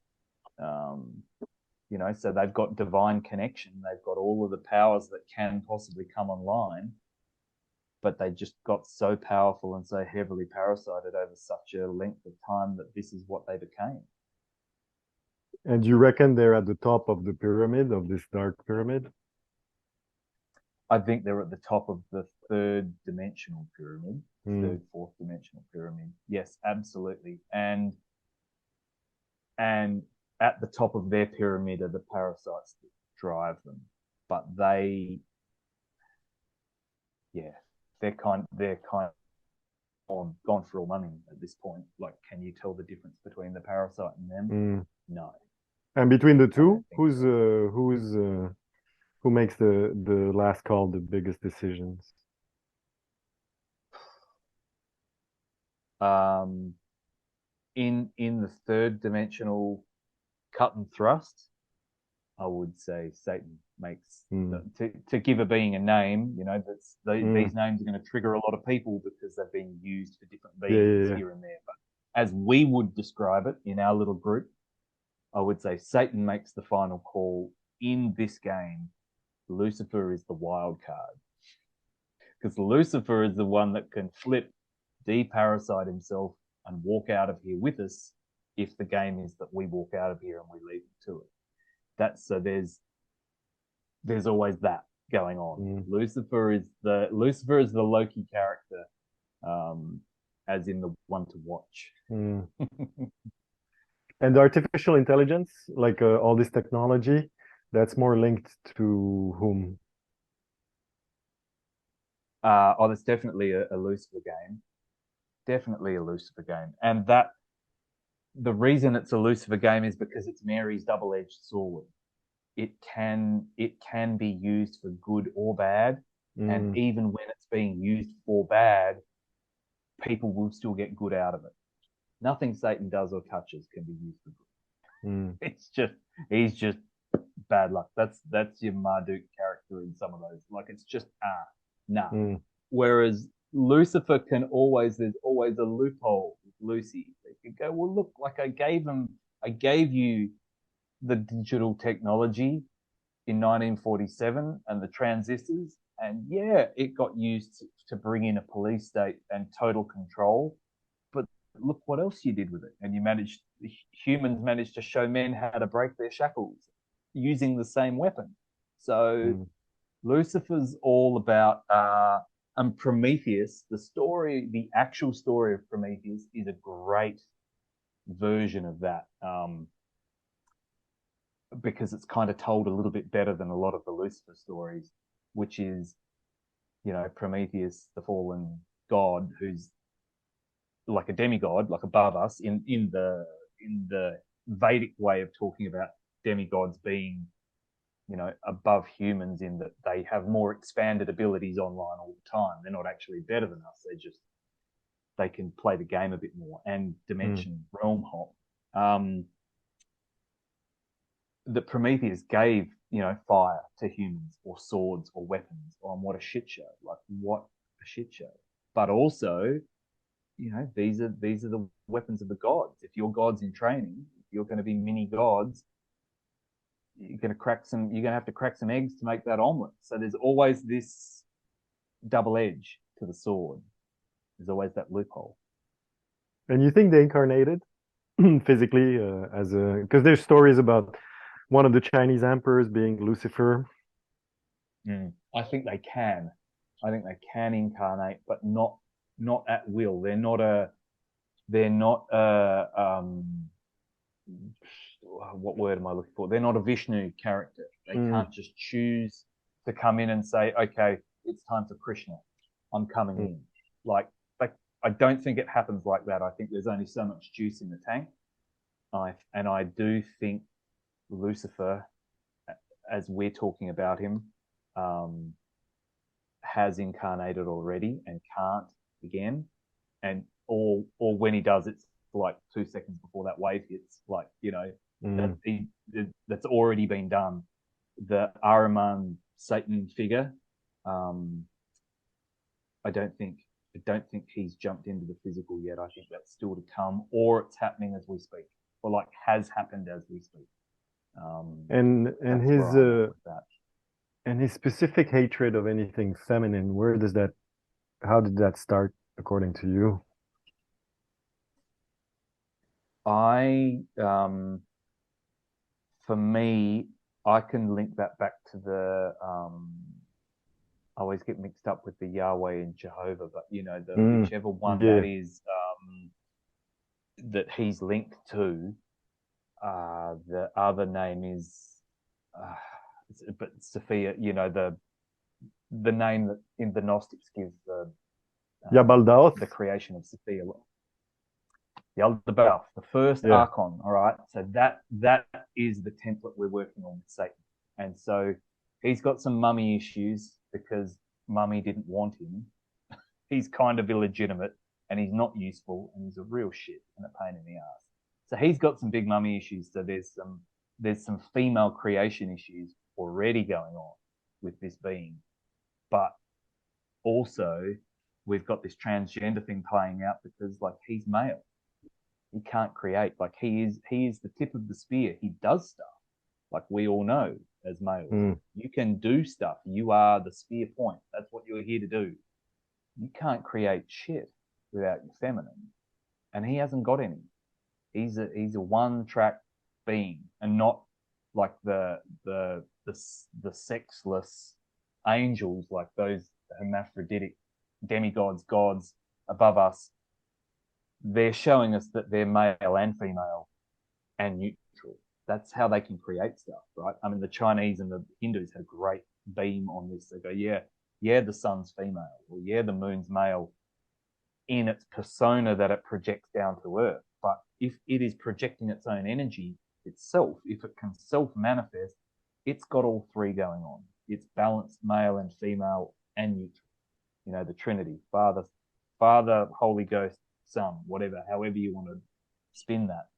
[SPEAKER 3] So they've got divine connection. They've got all of the powers that can possibly come online, but they just got so powerful and so heavily parasited over such a length of time that this is what they became.
[SPEAKER 2] And you reckon they're at the top of the pyramid, of this dark pyramid?
[SPEAKER 3] I think they're at the top of the third dimensional pyramid, third, fourth dimensional pyramid. Yes, absolutely. And at the top of their pyramid are the parasites that drive them. But they're kind of gone for all money at this point. Like, can you tell the difference between the parasite and them? No.
[SPEAKER 2] And between the two, who makes the last call, the biggest decisions?
[SPEAKER 3] In the third dimensional cut and thrust, I would say Satan makes to give a being a name. These names are going to trigger a lot of people because they've been used for different beings here and there. But as we would describe it in our little group, I would say Satan makes the final call in this game. Lucifer is the wild card because Lucifer is the one that can flip, deparasite himself, and walk out of here with us if the game is that we walk out of here and we leave it to it. So there's always that going on. Lucifer is the Loki character, as in the one to watch.
[SPEAKER 2] And artificial intelligence, like all this technology, that's more linked to whom?
[SPEAKER 3] There's definitely a Lucifer game. Definitely a Lucifer game. And that the reason it's a Lucifer game is because it's Mary's double-edged sword. It can be used for good or bad. And even when it's being used for bad, people will still get good out of it. Nothing Satan does or touches can be used for good. He's just bad luck. That's your Marduk character in some of those. Like, it's just nah. Whereas Lucifer there's always a loophole with Lucy. They could go, well, look, like I gave you the digital technology in 1947 and the transistors, and it got used to bring in a police state and total control. But look what else you did with it. And humans managed to show men how to break their shackles using the same weapon. So Lucifer's all about, and Prometheus, the actual story of Prometheus is a great version of that. Because it's kind of told a little bit better than a lot of the Lucifer stories, which is, Prometheus, the fallen god, who's like a demigod, like above us in the Vedic way of talking about demigods being, above humans in that they have more expanded abilities online all the time. They're not actually better than us. They can play the game a bit more and dimension realm hop. That Prometheus gave, fire to humans or swords or weapons. What a shit show. Like, what a shit show. But also, these are the weapons of the gods. If your god's in training, if you're going to be mini gods, you're going to have to crack some eggs to make that omelet. So there's always this double edge to the sword. There's always that loophole.
[SPEAKER 2] And you think they incarnated physically because there's stories about one of the Chinese emperors being Lucifer.
[SPEAKER 3] I think they can. I think they can incarnate, but not at will. They're not they're not what word am I looking for? They're not a Vishnu character. They can't just choose to come in and say, okay, it's time for Krishna. I'm coming in. Like I don't think it happens like that. I think there's only so much juice in the tank. And I do think Lucifer, as we're talking about him, has incarnated already and can't again. And or when he does, it's like 2 seconds before that wave hits. Like, you know, that's already been done. The Ahriman Satan figure, I don't think he's jumped into the physical yet. I think that's still to come, or it's happening as we speak, or like has happened as we speak.
[SPEAKER 2] And his specific hatred of anything feminine, how did that start according to you?
[SPEAKER 3] For me, I can link that back to the I always get mixed up with the Yahweh and Jehovah, but you know, whichever one that is that he's linked to, the other name is but Sophia, you know, the name that in the Gnostics give the creation of Sophia. Yaldabaoth, the first Archon, all right? So that is the template we're working on with Satan. And so he's got some mummy issues because mummy didn't want him. He's kind of illegitimate and he's not useful and he's a real shit and a pain in the ass. So he's got some big mummy issues. So there's some female creation issues already going on with this being. But also we've got this transgender thing playing out because like he's male. He can't create. Like he is the tip of the spear. He does stuff. Like we all know as males. You can do stuff. You are the spear point. That's what you're here to do. You can't create shit without your feminine. And he hasn't got any. He's a one-track being and not like the sexless angels, like those hermaphroditic demigods, gods above us. They're showing us that they're male and female and neutral. That's how they can create stuff, right? I mean, the Chinese and the Hindus had a great beam on this. They go, yeah, the sun's female, or yeah, the moon's male in its persona that it projects down to Earth. But if it is projecting its own energy itself, if it can self-manifest, it's got all three going on. It's balanced male and female and neutral. You know, the Trinity, Father, Holy Ghost, Son, whatever, however you want to spin that.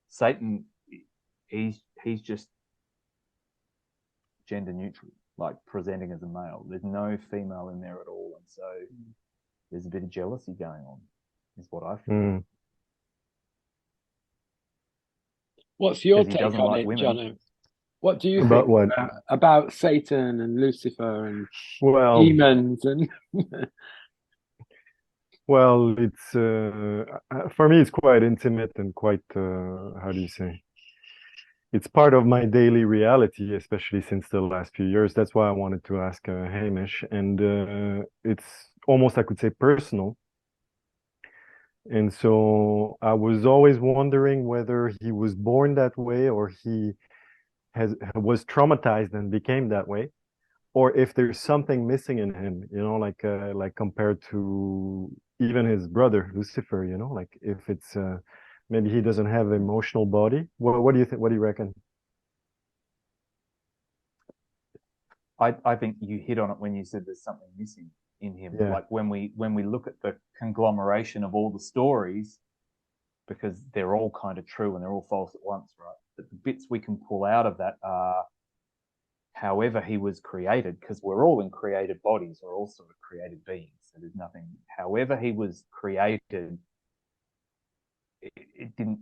[SPEAKER 3] Satan, he's just gender neutral, like presenting as a male. There's no female in there at all, and so there's a bit of jealousy going on, is what I feel.
[SPEAKER 1] What's your take on like it, Jono? What do you think about Satan and Lucifer and demons and?
[SPEAKER 2] Well, it's for me, it's quite intimate and quite how do you say? It's part of my daily reality, especially since the last few years. That's why I wanted to ask Hamish, and it's almost, I could say, personal. And so I was always wondering whether he was born that way or he was traumatized and became that way, or if there's something missing in him, you know, like compared to even his brother Lucifer, you know, like if it's maybe he doesn't have an emotional body. What do you think? What do you reckon?
[SPEAKER 3] I think you hit on it when you said there's something missing in him. Yeah. Like when we look at the conglomeration of all the stories, because they're all kind of true and they're all false at once, right? But the bits we can pull out of that are however he was created, because we're all in created bodies, we're all sort of created beings. So there's nothing. However he was created, it didn't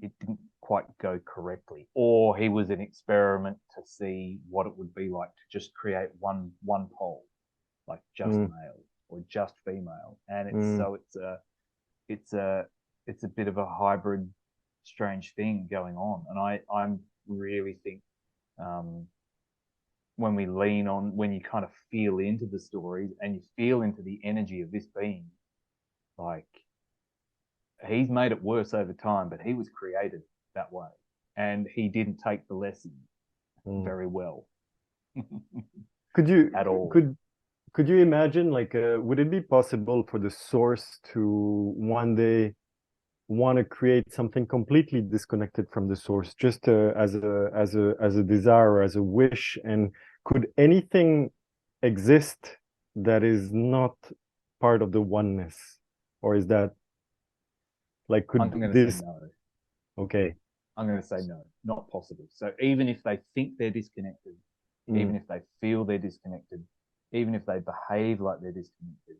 [SPEAKER 3] quite go correctly, or he was an experiment to see what it would be like to just create one pole, like just male or just female, and it's a bit of a hybrid, strange thing going on, and I really think when we lean on, when you kind of feel into the stories and you feel into the energy of this being, like he's made it worse over time, but he was created that way, and he didn't take the lesson very well.
[SPEAKER 2] Could you
[SPEAKER 3] at all?
[SPEAKER 2] Could you imagine, like, would it be possible for the source to one day want to create something completely disconnected from the source, just as a desire, as a wish? And could anything exist that is not part of the oneness, or is that like
[SPEAKER 3] I'm going to say no.
[SPEAKER 2] Okay.
[SPEAKER 3] I'm going to say no, not possible. So even if they think they're disconnected, even if they feel they're disconnected, even if they behave like they're disconnected,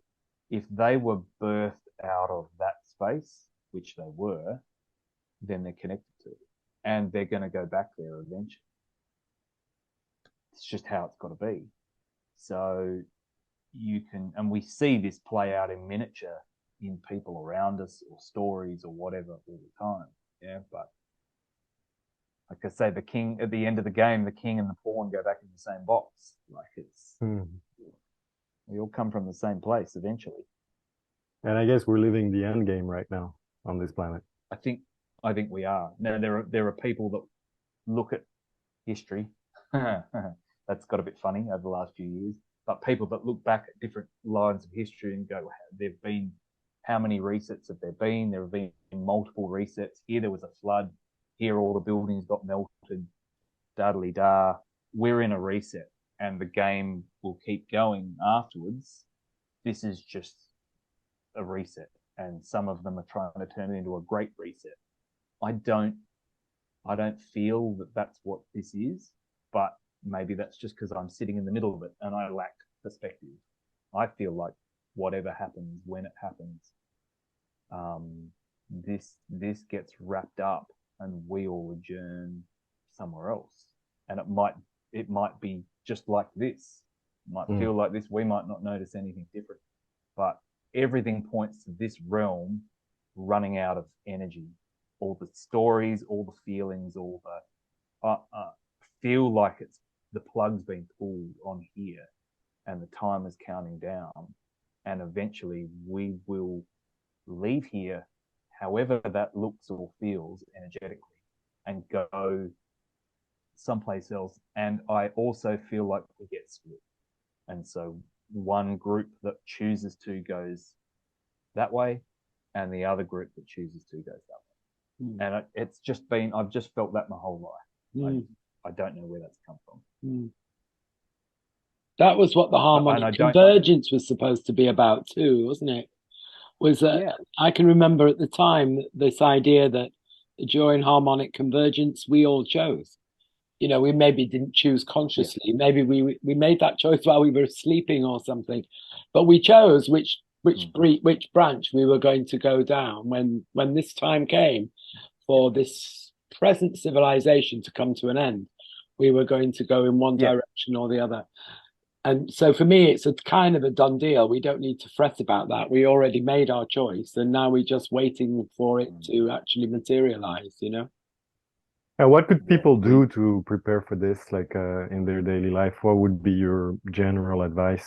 [SPEAKER 3] if they were birthed out of that space, which they were, then they're connected to it. And they're going to go back there eventually. It's just how it's got to be. So you can, and we see this play out in miniature in people around us or stories or whatever all the time. Yeah. But like I say, the king at the end of the game, the king and the pawn go back in the same box. Like it's, we all come from the same place eventually.
[SPEAKER 2] And I guess we're living the end game right now on this planet.
[SPEAKER 3] I think we are. Now there are people that look at history. That's got a bit funny over the last few years. But people that look back at different lines of history and go, there've been, how many resets have there been? There have been multiple resets. Here there was a flood. Here all the buildings got melted. Da-da-da. We're in a reset, and the game will keep going afterwards. This is just a reset, and some of them are trying to turn it into a great reset. I don't feel that that's what this is, but maybe that's just because I'm sitting in the middle of it and I lack perspective. I feel like whatever happens, when it happens, this gets wrapped up and we all adjourn somewhere else. And it might be just like this. It might feel like this. We might not notice anything different, but everything points to this realm running out of energy. All the stories, all the feelings, all the feel like it's the plug's been pulled on here, and the time is counting down, and eventually we will leave here, however that looks or feels energetically, and go someplace else. And I also feel like we get split, and so one group that chooses to goes that way, and the other group that chooses to goes that way. And it's just been, I've just felt that my whole life. I don't know where that's come from.
[SPEAKER 1] That was what the harmonic convergence was supposed to be about too, wasn't it? Was that I can remember at the time this idea that during harmonic convergence we all chose. You know, we maybe didn't choose consciously. Yeah. Maybe we made that choice while we were sleeping or something, but we chose which branch we were going to go down when this time came for this present civilization to come to an end. We were going to go in one direction or the other. And so for me, it's a kind of a done deal. We don't need to fret about that. We already made our choice, and now we're just waiting for it to actually materialize, you know?
[SPEAKER 2] And what could people do to prepare for this, like in their daily life? What would be your general advice?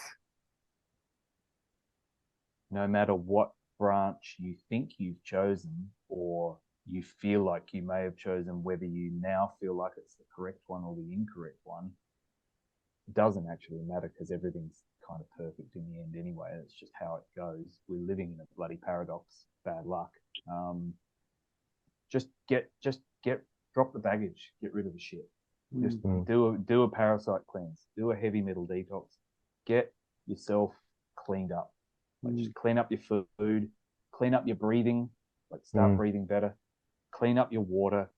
[SPEAKER 3] No matter what branch you think you've chosen, or you feel like you may have chosen, whether you now feel like it's the correct one or the incorrect one, it doesn't actually matter, because everything's kind of perfect in the end anyway. It's just how it goes. We're living in a bloody paradox. Bad luck. Just drop the baggage. Get rid of the shit. Just do a parasite cleanse. Do a heavy metal detox. Get yourself cleaned up. Like just clean up your food. Clean up your breathing. Like start breathing better. Clean up your water.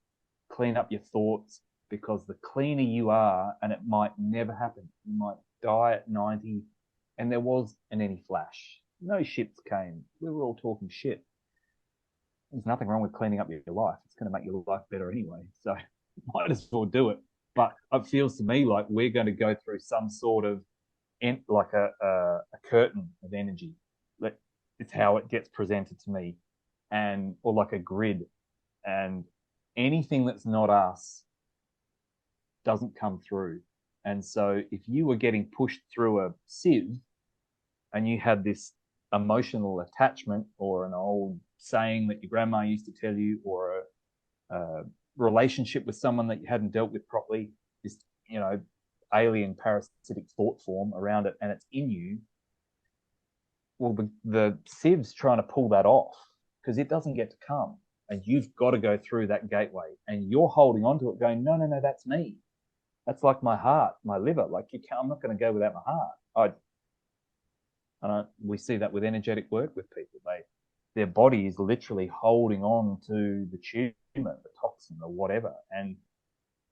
[SPEAKER 3] Clean up your thoughts. Because the cleaner you are, and it might never happen. You might die at 90, and there wasn't any flash. No ships came. We were all talking shit. There's nothing wrong with cleaning up your life. It's going to make your life better anyway. So might as well do it. But it feels to me like we're going to go through some sort of like a curtain of energy. It's how it gets presented to me, or like a grid, and anything that's not us doesn't come through. And so if you were getting pushed through a sieve and you had this emotional attachment or an old saying that your grandma used to tell you, or a relationship with someone that you hadn't dealt with properly, this, you know, alien parasitic thought form around it, and it's in you. Well, the Civ's trying to pull that off because it doesn't get to come, and you've got to go through that gateway, and you're holding on to it going, no, that's me. That's like my heart, my liver. Like, I'm not going to go without my heart. We see that with energetic work with people. Their body is literally holding on to the tumor, the toxin, or whatever. And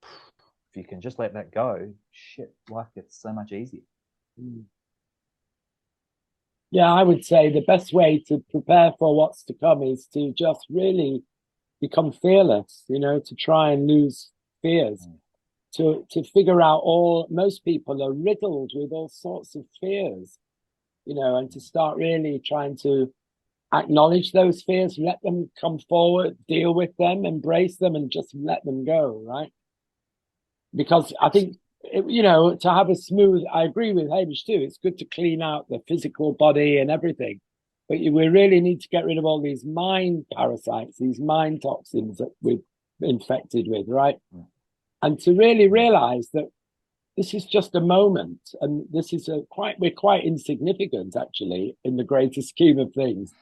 [SPEAKER 3] if you can just let that go, shit, life gets so much easier.
[SPEAKER 1] Yeah, I would say the best way to prepare for what's to come is to just really become fearless, you know, to try and lose fears, to figure out most people are riddled with all sorts of fears, you know, and to start really trying to acknowledge those fears, let them come forward, deal with them, embrace them, and just let them go, right? Because I think, you know, to have a smooth, I agree with Hamish too, it's good to clean out the physical body and everything, but we really need to get rid of all these mind parasites, these mind toxins that we've infected with, right? And to really realize that this is just a moment, and this is we're quite insignificant actually in the greater scheme of things.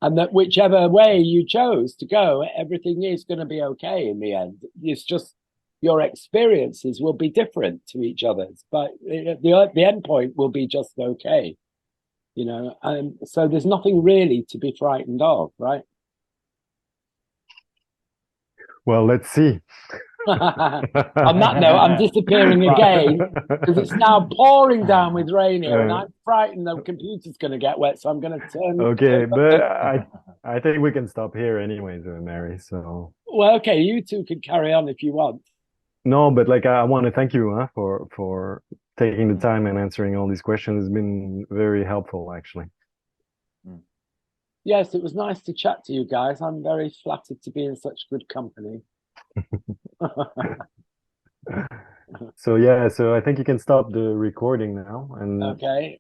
[SPEAKER 1] And that whichever way you chose to go, everything is going to be okay in the end. It's just your experiences will be different to each other's, but the end point will be just okay, you know. And so there's nothing really to be frightened of, right?
[SPEAKER 2] Well, let's see.
[SPEAKER 1] On that note, I'm disappearing again because it's now pouring down with rain here, and I'm frightened the computer's going to get wet, so I'm going to turn.
[SPEAKER 2] Okay, but I think we can stop here anyways, Mary. So
[SPEAKER 1] well, okay, you two can carry on if you want.
[SPEAKER 2] No, but like I want to thank you for taking the time and answering all these questions. It's been very helpful, actually.
[SPEAKER 1] Yes, it was nice to chat to you guys. I'm very flattered to be in such good company.
[SPEAKER 2] So yeah, so I think you can stop the recording now. And
[SPEAKER 1] okay.